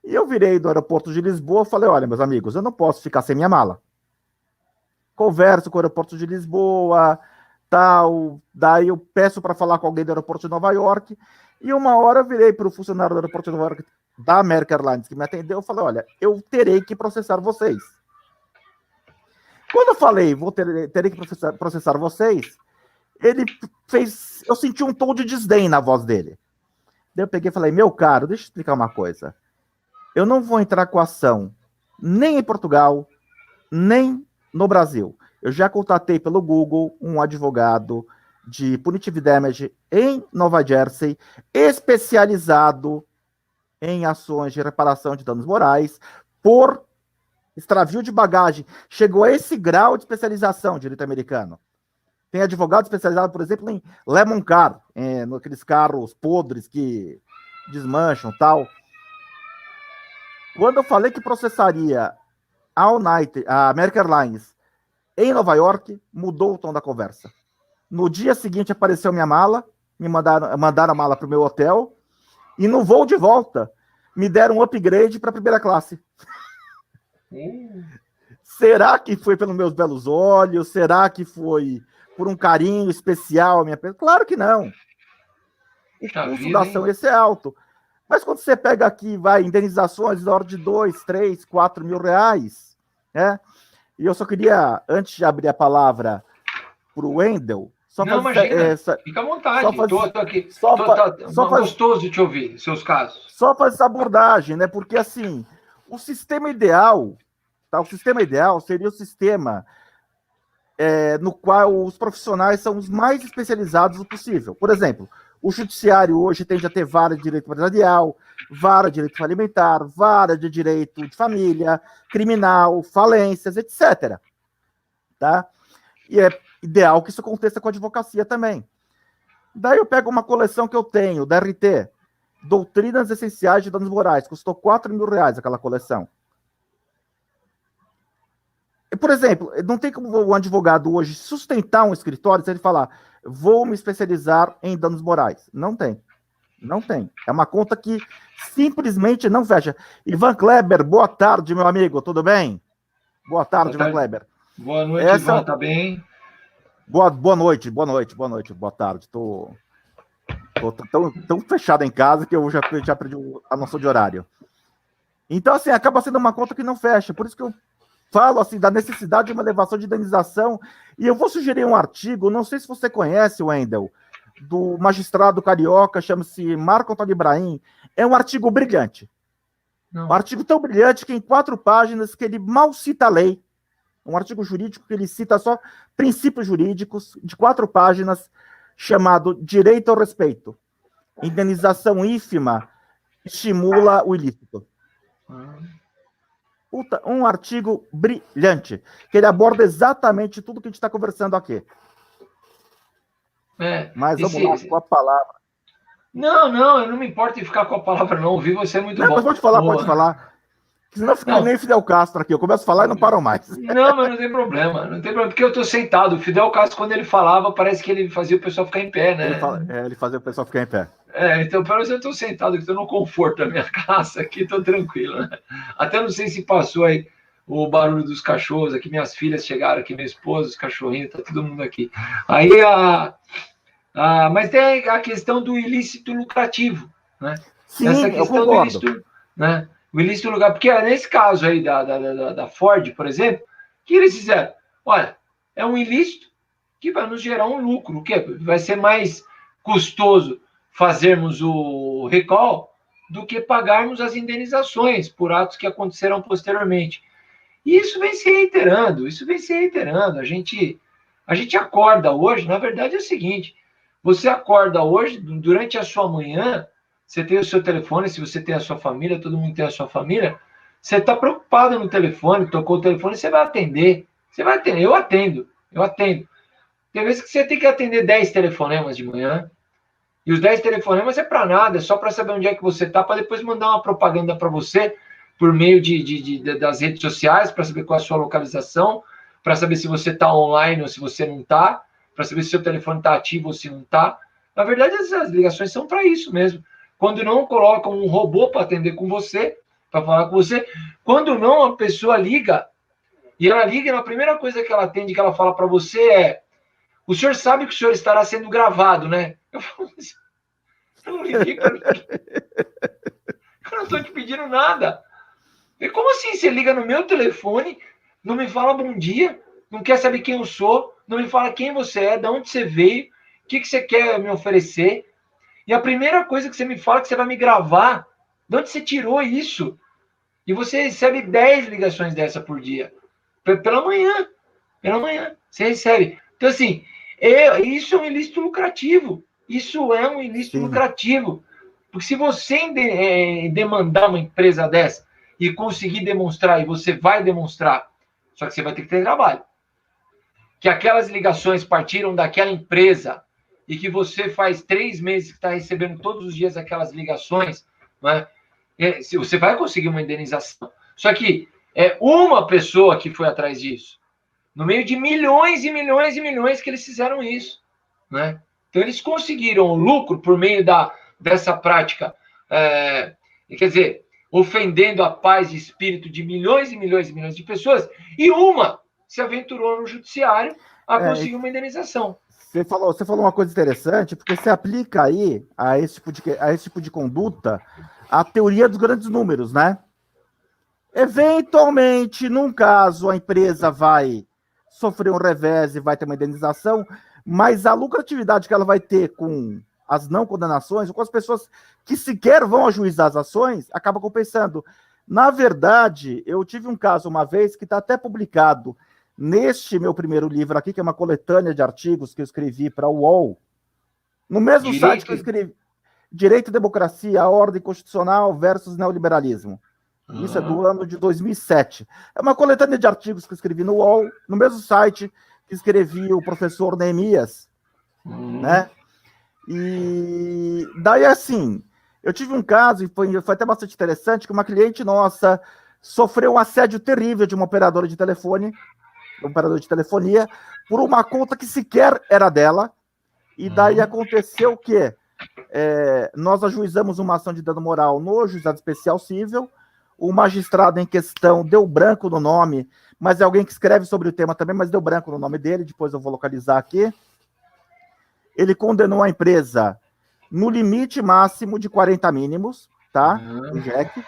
e eu virei do aeroporto de Lisboa e falei, olha, meus amigos, eu não posso ficar sem minha mala. Converso com o aeroporto de Lisboa, tal, daí eu peço para falar com alguém do aeroporto de Nova York, e uma hora eu virei para o funcionário do aeroporto de Nova York, da American Airlines, que me atendeu, eu falei, olha, eu terei que processar vocês. Quando eu falei, terei que processar vocês, ele fez, eu senti um tom de desdém na voz dele. Daí eu peguei e falei, meu caro, deixa eu explicar uma coisa. Eu não vou entrar com ação nem em Portugal, nem no Brasil. Eu já contatei pelo Google um advogado de punitive damage em Nova Jersey, especializado em ações de reparação de danos morais por extravio de bagagem. Chegou a esse grau de especialização, direito americano. Tem advogado especializado, por exemplo, em Lemon Car, naqueles carros podres que desmancham e tal. Quando eu falei que processaria a American Airlines em Nova York, mudou o tom da conversa. No dia seguinte apareceu minha mala, me mandaram a mala para o meu hotel, e no voo de volta, me deram um upgrade para a primeira classe. Será que foi pelos meus belos olhos? Será que foi por um carinho especial a minha pessoa? Claro que não. O custo da ação esse é alto. Mas quando você pega aqui, indenizações da ordem de 2, 3, 4 mil reais, né? E eu só queria, antes de abrir a palavra para o Wendel,
não, imagina, fica à vontade, estou aqui, gostoso de te ouvir, seus casos.
Só fazer essa abordagem, né? Porque, assim, o sistema ideal, tá? O sistema ideal seria o sistema no qual os profissionais são os mais especializados possível. Por exemplo, o judiciário hoje tende a ter vara de direito empresarial, vara de direito alimentar, vara de direito de família, criminal, falências, etc. Tá? E é ideal que isso aconteça com a advocacia também. Daí eu pego uma coleção que eu tenho, da RT, Doutrinas Essenciais de Danos Morais, custou 4 mil reais aquela coleção. Por exemplo, não tem como o advogado hoje sustentar um escritório se ele falar, vou me especializar em danos morais. Não tem. Não tem. É uma conta que simplesmente não fecha. Ivan Kleber, boa tarde, meu amigo, tudo bem? Boa tarde, Ivan Kleber.
Boa noite, Ivan, tá bem?
Boa noite, boa tarde. Tô tão fechado em casa que eu já perdi a noção de horário. Então, assim, acaba sendo uma conta que não fecha. Por isso que eu falo, assim, da necessidade de uma elevação de indenização. E eu vou sugerir um artigo, não sei se você conhece, Wendel, do magistrado carioca, chama-se Marco Antônio Ibrahim. É um artigo brilhante. Não. Um artigo tão brilhante que em 4 páginas que ele mal cita a lei. Um artigo jurídico que ele cita só princípios jurídicos, de 4 páginas, chamado Direito ao Respeito. Indenização ínfima estimula o ilícito. Um artigo brilhante, que ele aborda exatamente tudo que a gente está conversando aqui. Mas vamos lá, com a palavra.
Não, eu não me importo em ficar com a palavra, não. Ouvir você é muito bom.
Mas pode falar. Senão fica nem Fidel Castro aqui. Eu começo a falar e não param mais.
Não, mas não tem problema. Não tem problema, porque eu estou sentado. O Fidel Castro, quando ele falava, parece que ele fazia o pessoal ficar em pé, né?
Ele fazia o pessoal ficar em pé.
Então, pelo menos eu estou sentado, estou no conforto da minha casa aqui, estou tranquilo, né? Até não sei se passou aí o barulho dos cachorros aqui, minhas filhas chegaram aqui, minha esposa, os cachorrinhos, tá todo mundo aqui. Aí, mas tem a questão do ilícito lucrativo, né?
Sim,
Essa
eu
questão do
concordo.
ilícito, né? O ilícito lucrativo, porque nesse caso aí da Ford, por exemplo, o que eles fizeram? Olha, é um ilícito que vai nos gerar um lucro, o que vai ser mais custoso fazermos o recall do que pagarmos as indenizações por atos que aconteceram posteriormente. E isso vem se reiterando, A gente acorda hoje, na verdade é o seguinte, você acorda hoje, durante a sua manhã, você tem o seu telefone, se você tem a sua família, todo mundo tem a sua família, você está preocupado no telefone, tocou o telefone, você vai atender. Eu atendo. Tem vezes que você tem que atender 10 telefonemas de manhã, e os 10 telefonemas é para nada, é só para saber onde é que você está, para depois mandar uma propaganda para você por meio das redes sociais, para saber qual é a sua localização, para saber se você está online ou se você não está, para saber se seu telefone está ativo ou se não está. Na verdade, as ligações são para isso mesmo. Quando não, colocam um robô para atender com você, para falar com você. Quando não, a pessoa liga, e ela liga, e a primeira coisa que ela atende, que ela fala para você é: o senhor sabe que o senhor estará sendo gravado, né? Eu falo, eu não liguei para ninguém. Eu não estou te pedindo nada. E como assim? Você liga no meu telefone, não me fala bom dia, não quer saber quem eu sou, não me fala quem você é, de onde você veio, o que você quer me oferecer. E a primeira coisa que você me fala é que você vai me gravar. De onde você tirou isso? E você recebe 10 ligações dessa por dia. Pela manhã. Você recebe. Então, assim, isso é um ilícito lucrativo.
Sim,
Porque se você demandar uma empresa dessa e conseguir demonstrar, e você vai demonstrar, só que você vai ter que ter trabalho, que aquelas ligações partiram daquela empresa e que você faz 3 meses que está recebendo todos os dias aquelas ligações, né? Você vai conseguir uma indenização. Só que é uma pessoa que foi atrás disso. No meio de milhões e milhões e milhões que eles fizeram isso, né? Então, eles conseguiram o lucro por meio dessa prática, quer dizer, ofendendo a paz e espírito de milhões e milhões e milhões de pessoas, e uma se aventurou no judiciário a
é,
conseguir uma indenização.
você falou uma coisa interessante, porque você aplica aí a esse tipo de conduta a teoria dos grandes números, né? Eventualmente, num caso, a empresa vai sofrer um revés e vai ter uma indenização, mas a lucratividade que ela vai ter com as não condenações, ou com as pessoas que sequer vão ajuizar as ações, acaba compensando. Na verdade, eu tive um caso uma vez que está até publicado neste meu primeiro livro aqui, que é uma coletânea de artigos que eu escrevi para o UOL, no mesmo site que eu escrevi, Direito e Democracia, a Ordem Constitucional versus Neoliberalismo. Isso é do ano de 2007. É uma coletânea de artigos que eu escrevi no UOL, no mesmo site que escrevi o professor Neemias, né? E daí, assim, eu tive um caso, e foi até bastante interessante, que uma cliente nossa sofreu um assédio terrível de uma operadora de telefone, um operador de telefonia, por uma conta que sequer era dela, e daí aconteceu o quê? Nós ajuizamos uma ação de dano moral no Juizado Especial Cível, o magistrado em questão deu branco no nome, mas é alguém que escreve sobre o tema também, mas deu branco no nome dele, depois eu vou localizar aqui. Ele condenou a empresa no limite máximo de 40 mínimos, tá? Do JEC.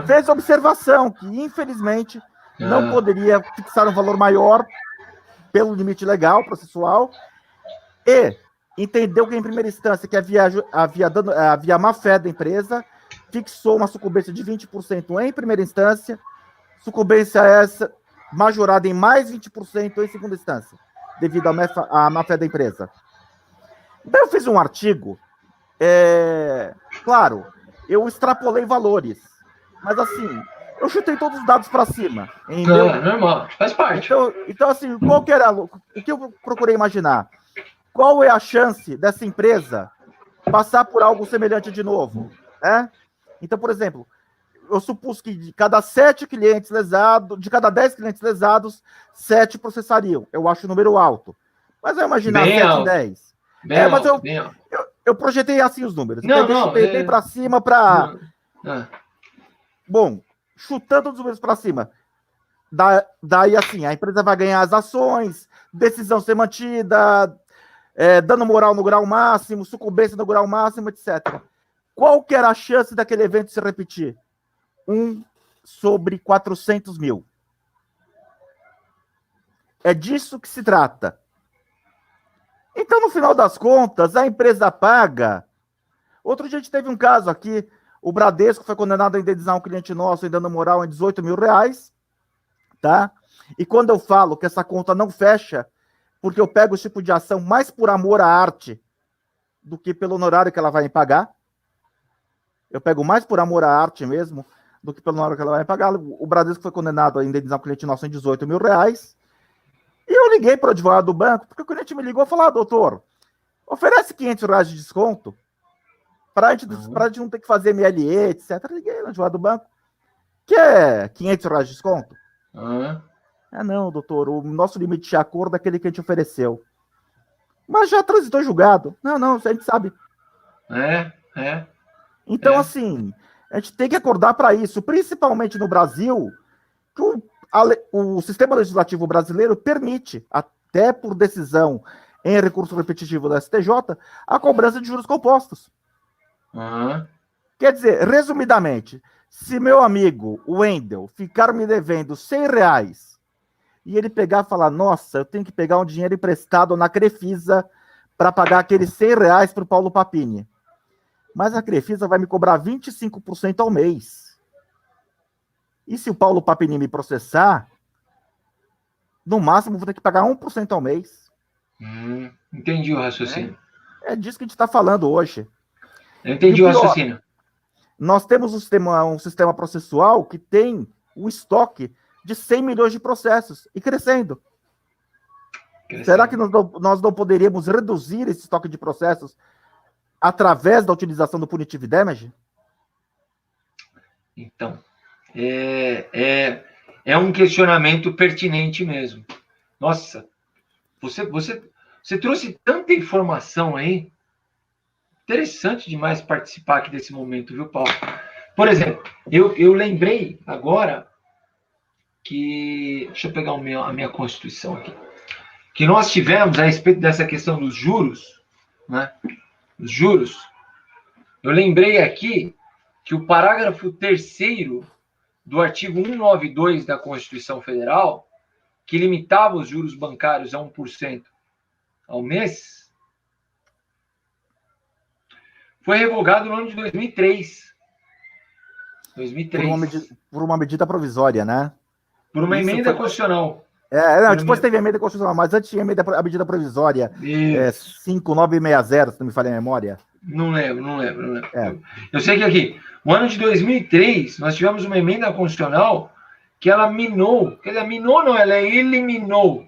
Fez observação que, infelizmente, não poderia fixar um valor maior pelo limite legal, processual, e entendeu que, em primeira instância, que havia má fé da empresa, fixou uma sucumbência de 20% em primeira instância, sucumbência essa majorada em mais 20% em segunda instância, devido à má fé da empresa. Daí eu fiz um artigo, claro, eu extrapolei valores, mas assim, eu chutei todos os dados para cima.
Normal, faz parte.
Então, assim, o que eu procurei imaginar? Qual é a chance dessa empresa passar por algo semelhante de novo? Então, por exemplo, eu supus que de cada 7 clientes lesados, de cada 10 clientes lesados, 7 processariam. Eu acho o número alto. Mas eu imaginar 7 em 10. Eu projetei assim os números.
Não,
Peguei para cima para...
Não.
Bom, chutando os números para cima. Daí, assim, a empresa vai ganhar as ações, decisão ser mantida, dano moral no grau máximo, sucumbência no grau máximo, etc. Qual que era a chance daquele evento se repetir? 1 sobre 400 mil. É disso que se trata. Então, no final das contas, a empresa paga. Outro dia a gente teve um caso aqui, o Bradesco foi condenado a indenizar um cliente nosso em dano moral em 18 mil reais, tá? E quando eu falo que essa conta não fecha, porque eu pego o tipo de ação mais por amor à arte do que pelo honorário que ela vai me pagar, eu pego mais por amor à arte mesmo do que pelo honorário que ela vai me pagar. O Bradesco foi condenado a indenizar um cliente nosso em 18 mil reais, e eu liguei para o advogado do banco, porque o cliente me ligou e falou, doutor, oferece 500 reais de desconto para a gente não ter que fazer MLE, etc. Eu liguei no advogado do banco, que é 500 reais de desconto? Não, doutor, o nosso limite de acordo é aquele que a gente ofereceu. Mas já transitou julgado. Não, a gente sabe. Então, assim, a gente tem que acordar para isso, principalmente no Brasil, que o sistema legislativo brasileiro permite, até por decisão em recurso repetitivo da STJ, a cobrança de juros compostos. Quer dizer, resumidamente, se meu amigo, o Wendel, ficar me devendo R$100 e ele pegar e falar, nossa, eu tenho que pegar um dinheiro emprestado na Crefisa para pagar aqueles R$100 para o Paulo Papini. Mas a Crefisa vai me cobrar 25% ao mês. E se o Paulo Papini me processar, no máximo vou ter que pagar 1% ao mês.
Entendi o raciocínio.
É disso que a gente está falando hoje.
Eu entendi o raciocínio. Nós temos
um sistema processual que tem um estoque de 100 milhões de processos e crescendo. Será que nós não poderíamos reduzir esse estoque de processos através da utilização do punitive damage?
Então, é um questionamento pertinente mesmo. Nossa, você trouxe tanta informação aí. Interessante demais participar aqui desse momento, viu, Paulo? Por exemplo, eu lembrei agora que... Deixa eu pegar a minha Constituição aqui. Que nós tivemos a respeito dessa questão dos juros, né? Os juros. Eu lembrei aqui que o parágrafo 3º do artigo 192 da Constituição Federal, que limitava os juros bancários a 1% ao mês, foi revogado no ano de 2003.
Por uma medida provisória, né?
Por uma emenda constitucional.
Depois teve a emenda constitucional, mas antes tinha a medida provisória. 5960, se não me falha a memória.
Não lembro. Eu sei que aqui, no ano de 2003, nós tivemos uma emenda constitucional que ela ela eliminou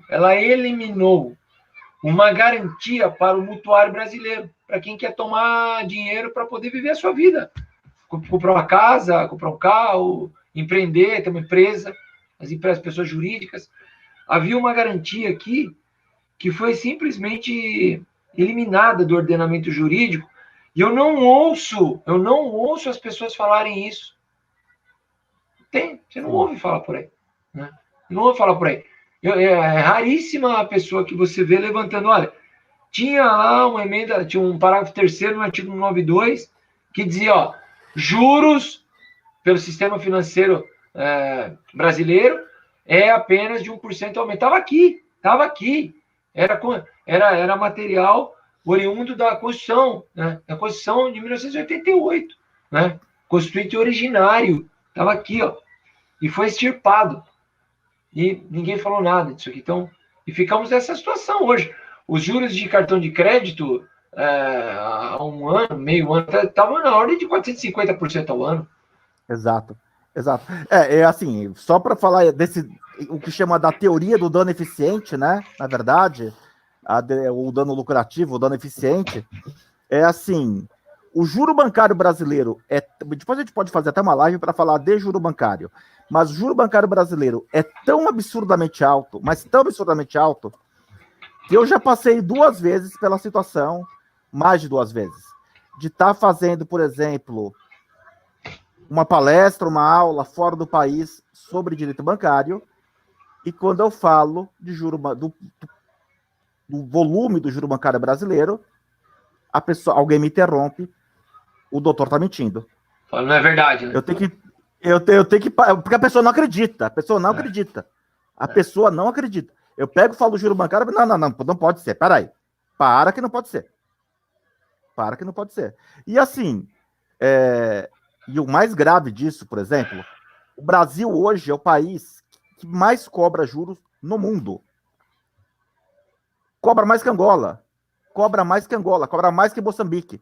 uma garantia para o mutuário brasileiro, para quem quer tomar dinheiro para poder viver a sua vida. Comprar uma casa, comprar um carro, empreender, ter uma empresa, as empresas, pessoas jurídicas. Havia uma garantia aqui que foi simplesmente eliminada do ordenamento jurídico, e eu não ouço as pessoas falarem isso. Você não ouve falar por aí. Né? Não ouve falar por aí. É raríssima a pessoa que você vê levantando, olha, tinha lá uma emenda, tinha um parágrafo 3º no artigo 192, que dizia, ó, juros pelo sistema financeiro brasileiro é apenas de 1% aumento. Estava aqui. Era material oriundo da Constituição, né? Da Constituição de 1988, né? Constituinte originário. Estava aqui, ó. E foi extirpado. E ninguém falou nada disso aqui. Então, e ficamos nessa situação hoje. Os juros de cartão de crédito há um ano, meio ano, estavam na ordem de 450% ao ano.
Exato. Assim, só para falar o que chama da teoria do dano eficiente, né? Na verdade, o dano lucrativo, o dano eficiente, é assim, o juro bancário brasileiro depois a gente pode fazer até uma live para falar de juro bancário, mas o juro bancário brasileiro é tão absurdamente alto, mas tão absurdamente alto, que eu já passei 2 vezes pela situação, mais de 2 vezes. de estar fazendo, por exemplo, uma palestra, uma aula fora do país sobre direito bancário, e quando eu falo de do volume do juro bancário brasileiro, alguém me interrompe, o doutor está mentindo.
Não é verdade, né?
Eu tenho que, porque a pessoa não acredita, a pessoa não acredita. A pessoa não acredita. Eu pego e falo juro bancário, não pode ser, peraí. Para que não pode ser. Para que não pode ser. E assim, e o mais grave disso, por exemplo, o Brasil hoje é o país que mais cobra juros no mundo. Cobra mais que Angola. Cobra mais que Moçambique.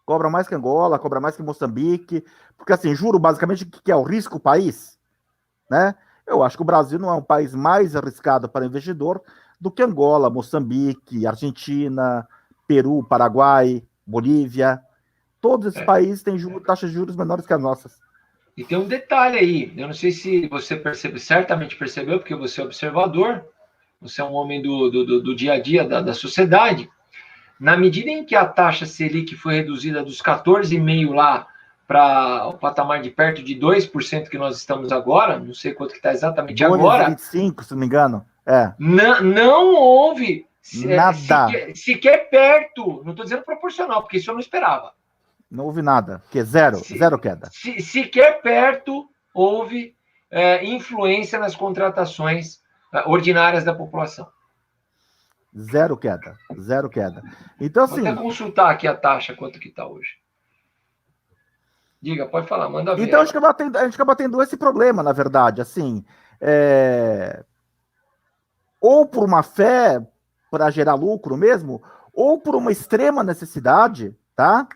Cobra mais que Angola, cobra mais que Moçambique. Porque assim, juro basicamente o que é o risco país, né? Eu acho que o Brasil não é um país mais arriscado para investidor do que Angola, Moçambique, Argentina, Peru, Paraguai, Bolívia. Todos esses países têm taxas de juros menores que as nossas.
E tem um detalhe aí, eu não sei se você certamente percebeu, porque você é observador, você é um homem do dia a dia da sociedade. Na medida em que a taxa Selic foi reduzida dos 14,5% lá para o patamar de perto de 2% que nós estamos agora, não sei quanto que está exatamente agora.
2,25, se não me engano.
Não houve
nada.
Sequer perto, não estou dizendo proporcional, porque isso eu não esperava.
Não houve nada, porque zero queda.
Sequer perto houve influência nas contratações ordinárias da população.
Zero queda. Então, assim...
Vou até consultar aqui a taxa, quanto que está hoje. Diga, pode falar, manda ver.
Então, a gente acaba tendo esse problema, na verdade, assim... Ou por uma fé para gerar lucro mesmo, ou por uma extrema necessidade, tá?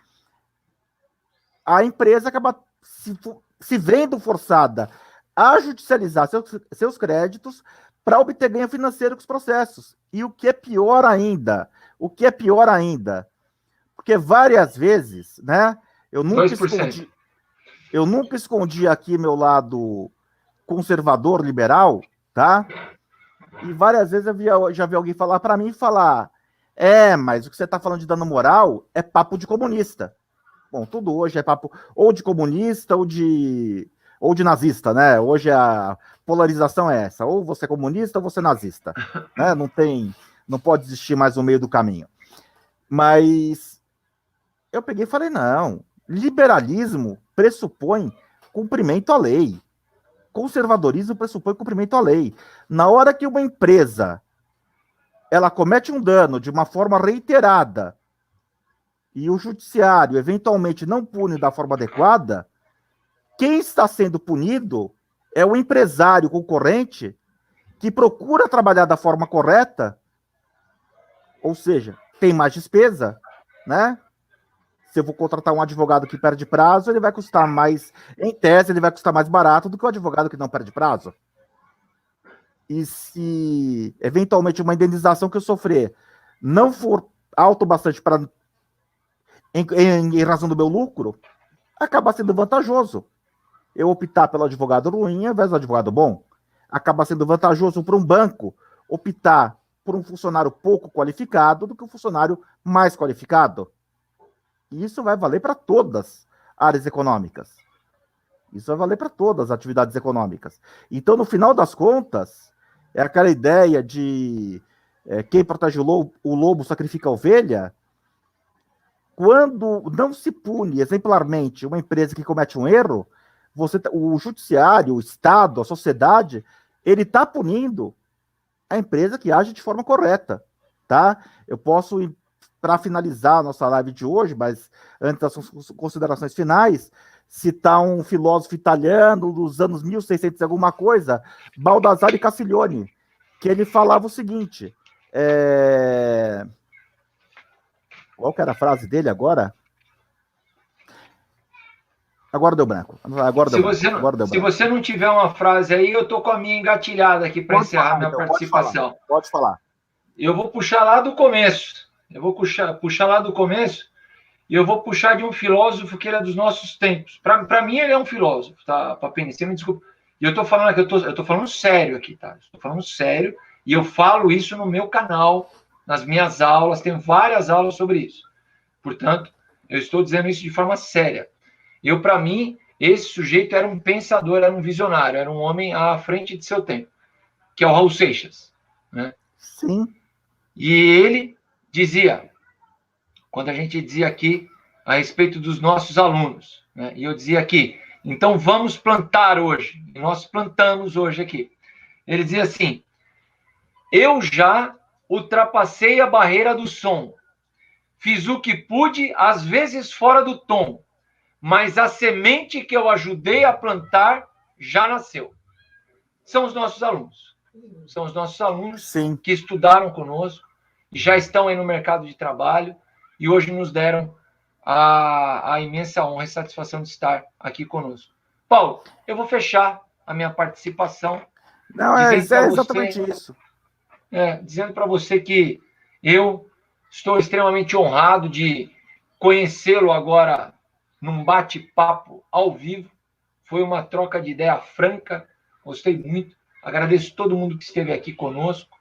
A empresa acaba se vendo forçada a judicializar seus créditos para obter ganho financeiro com os processos. E o que é pior ainda, porque várias vezes, né, eu nunca escondi aqui meu lado conservador, liberal, tá? E várias vezes eu já vi alguém falar para mim, mas o que você está falando de dano moral é papo de comunista. Bom, tudo hoje é papo ou de comunista ou de nazista, né? Hoje a polarização é essa, ou você é comunista ou você é nazista, né? Não pode existir mais no meio do caminho. Mas eu peguei e falei, não, liberalismo pressupõe cumprimento à lei. Conservadorismo pressupõe cumprimento à lei. Na hora que uma empresa ela comete um dano de uma forma reiterada e o judiciário eventualmente não pune da forma adequada, quem está sendo punido é o empresário concorrente que procura trabalhar da forma correta, ou seja, tem mais despesa, né? Se eu vou contratar um advogado que perde prazo, ele vai custar mais, em tese, ele vai custar mais barato do que o advogado que não perde prazo. E se, eventualmente, uma indenização que eu sofrer não for alto bastante para em razão do meu lucro, acaba sendo vantajoso. Eu optar pelo advogado ruim ao invés do advogado bom. Acaba sendo vantajoso para um banco optar por um funcionário pouco qualificado do que um funcionário mais qualificado. E isso vai valer para todas as áreas econômicas. Isso vai valer para todas as atividades econômicas. Então, no final das contas, é aquela ideia de quem protege o lobo sacrifica a ovelha. Quando não se pune exemplarmente uma empresa que comete um erro, o judiciário, o Estado, a sociedade, ele está punindo a empresa que age de forma correta, tá? Eu posso, para finalizar a nossa live de hoje, mas antes das considerações finais, citar um filósofo italiano dos anos 1600 alguma coisa, Baldassare Castiglione, que ele falava o seguinte, qual que era a frase dele agora? Agora deu branco.
Se você não tiver uma frase aí, eu tô com a minha engatilhada aqui para encerrar minha participação.
Pode falar.
Eu vou puxar lá do começo. Puxar lá do começo e eu vou puxar de um filósofo que ele é dos nossos tempos. Para mim, ele é um filósofo, tá, Papini? Você me desculpa. E eu tô falando aqui, eu tô falando sério aqui, tá? Estou falando sério e eu falo isso no meu canal, nas minhas aulas, tem várias aulas sobre isso. Portanto, Eu estou dizendo isso de forma séria. Para mim, esse sujeito era um pensador, era um visionário, era um homem à frente de seu tempo, que é o Raul Seixas, né?
Sim.
E ele dizia, quando a gente dizia aqui a respeito dos nossos alunos, né? E eu dizia aqui, então vamos plantar hoje. E nós plantamos hoje aqui. Ele dizia assim, eu já ultrapassei a barreira do som. Fiz o que pude, às vezes fora do tom. Mas a semente que eu ajudei a plantar já nasceu. São os nossos alunos. São os nossos alunos
Sim.
que estudaram conosco, já estão aí no mercado de trabalho e hoje nos deram a imensa honra e satisfação de estar aqui conosco. Paulo, eu vou fechar a minha participação.
Não, é exatamente isso.
Dizendo para você que eu estou extremamente honrado de conhecê-lo agora num bate-papo ao vivo. Foi uma troca de ideia franca, gostei muito. Agradeço todo mundo que esteve aqui conosco.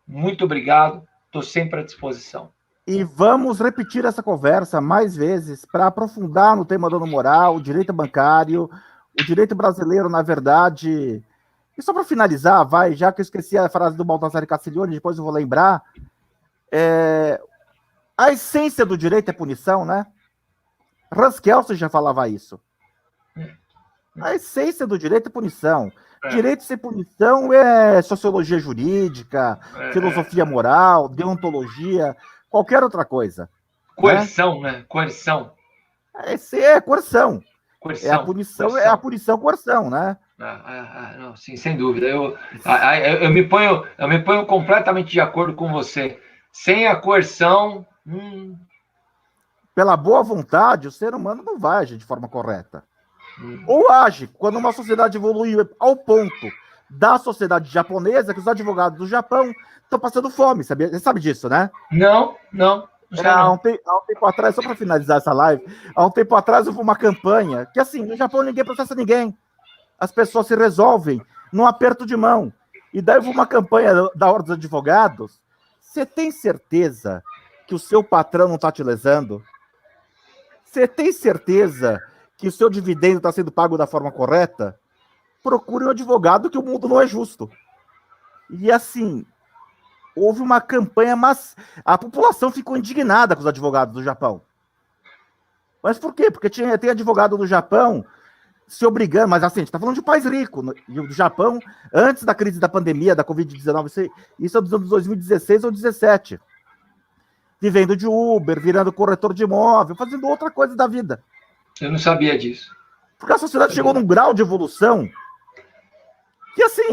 Muito obrigado, estou sempre à disposição.
E vamos repetir essa conversa mais vezes para aprofundar no tema dano moral, o direito bancário, o direito brasileiro, na verdade. E só para finalizar, já que eu esqueci a frase do Baldassare Castiglione, depois eu vou lembrar. A essência do direito é punição, né? Hans Kelsen já falava isso. A essência do direito é punição. Direito sem punição é sociologia jurídica, filosofia moral, deontologia, qualquer outra coisa.
Coerção, né? Coerção.
É coerção.
Coerção.
É a punição, é a punição coerção, né?
Não, sim, sem dúvida. Eu me ponho completamente de acordo com você. Sem a coerção.
Pela boa vontade, o ser humano não vai agir de forma correta. Ou age quando uma sociedade evolui ao ponto da sociedade japonesa, que os advogados do Japão estão passando fome, você sabe disso, né?
Não.
Há um tempo atrás, só para finalizar essa live, há um tempo atrás houve uma campanha que, assim, no Japão ninguém processa ninguém. As pessoas se resolvem num aperto de mão. E daí houve uma campanha da Ordem dos Advogados. Você tem certeza que o seu patrão não está te lesando? Você tem certeza que o seu dividendo está sendo pago da forma correta? Procure um advogado, que o mundo não é justo. E assim, houve uma campanha, mas a população ficou indignada com os advogados do Japão. Mas por quê? Porque tem advogado do Japão se obrigando, mas assim, a gente está falando de um país rico, do Japão, antes da crise da pandemia, da Covid-19, isso é dos anos 2016 ou 2017. Vivendo de Uber, virando corretor de imóvel, fazendo outra coisa da vida.
Eu não sabia disso.
Porque a sociedade chegou num grau de evolução que, assim,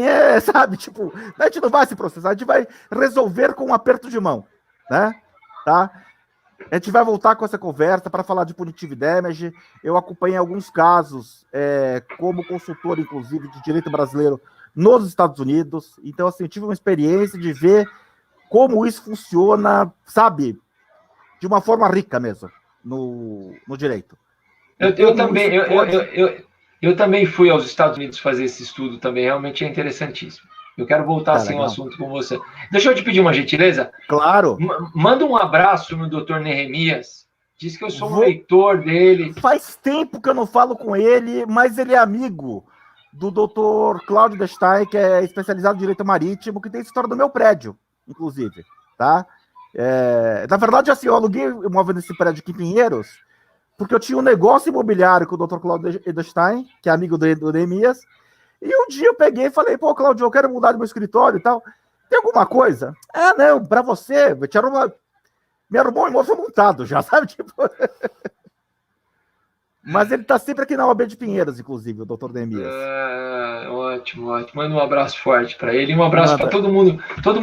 sabe, tipo, a gente não vai se processar, a gente vai resolver com um aperto de mão, né? Tá? A gente vai voltar com essa conversa para falar de punitive damage. Eu acompanhei alguns casos como consultor, inclusive, de direito brasileiro nos Estados Unidos. Então, assim, eu tive uma experiência de ver como isso funciona, sabe, de uma forma rica mesmo, no direito.
Eu também fui aos Estados Unidos fazer esse estudo também, realmente é interessantíssimo. Eu quero voltar assim ao assunto com você. Deixa eu te pedir uma gentileza.
Claro.
Manda um abraço no Dr. Nehemias. Diz que eu sou um leitor dele.
Faz tempo que eu não falo com ele, mas ele é amigo do Dr. Cláudio Destein, que é especializado em direito marítimo, que tem história do meu prédio, inclusive, tá? Na verdade, assim, eu aluguei um imóvel nesse prédio aqui em Pinheiros, porque eu tinha um negócio imobiliário com o Dr. Cláudio Destein, que é amigo do Nehemias. E um dia eu peguei e falei, pô, Cláudio, eu quero mudar de meu escritório e tal. Tem alguma coisa? Não, pra você, me arrumou um imóvel montado já, sabe? Tipo... Mas ele tá sempre aqui na OAB de Pinheiros, inclusive, o doutor Nehemias.
Ótimo. Manda um abraço forte para ele. E um abraço para todo mundo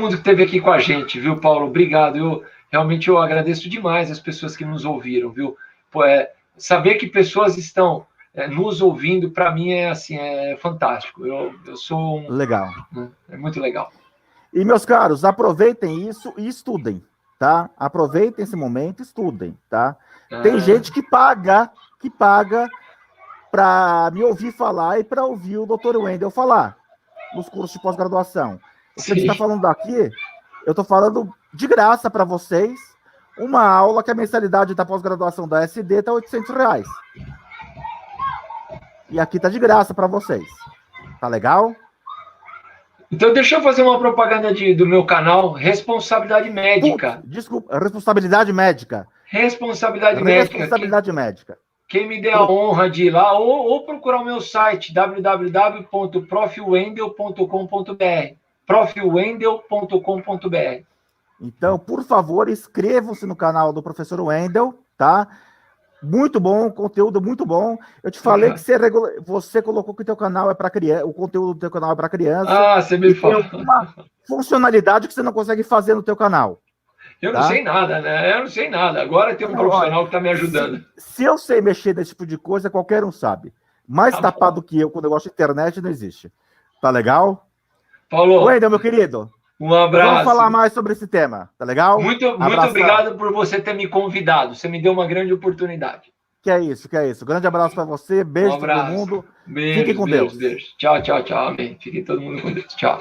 que esteve aqui com a gente, viu, Paulo? Obrigado. Realmente eu agradeço demais as pessoas que nos ouviram, viu? Saber que pessoas estão nos ouvindo, para mim, é fantástico. Eu sou um...
Legal.
É muito legal.
E, meus caros, aproveitem isso e estudem, tá? Aproveitem esse momento e estudem, tá? Tem gente que paga para me ouvir falar e para ouvir o Dr. Wendel falar nos cursos de pós-graduação. O que a gente está falando aqui, eu estou falando de graça para vocês, uma aula que a mensalidade da pós-graduação da SD está R$800. E aqui tá de graça para vocês. Tá legal?
Então, deixa eu fazer uma propaganda do meu canal, Responsabilidade Médica.
Putz, desculpa, responsabilidade médica.
Responsabilidade
médica.
Quem me der a honra de ir lá, ou procurar o meu site, www.profwendel.com.br. profwendel.com.br.
Então, por favor, inscrevam-se no canal do professor Wendel, tá? Muito bom, conteúdo muito bom. Eu te falei que você colocou que o teu canal é para criança, o conteúdo do teu canal é para criança.
Ah, você me falou.
Tem alguma funcionalidade que você não consegue fazer no teu canal.
Eu não sei nada, né? Eu não sei nada. Agora tem um profissional que está me ajudando.
Se eu sei mexer nesse tipo de coisa, qualquer um sabe. Mais tapado que eu com o negócio de internet não existe. Tá legal?
Falou.
Wendel, meu querido.
Um abraço.
Vamos falar mais sobre esse tema, tá legal?
Muito obrigado por você ter me convidado. Você me deu uma grande oportunidade.
Que é isso. Grande abraço para você. Beijo para todo mundo.
Beijo,
Fique com Deus.
Beijo. Tchau. Amém. Fiquem todo mundo com Deus. Tchau.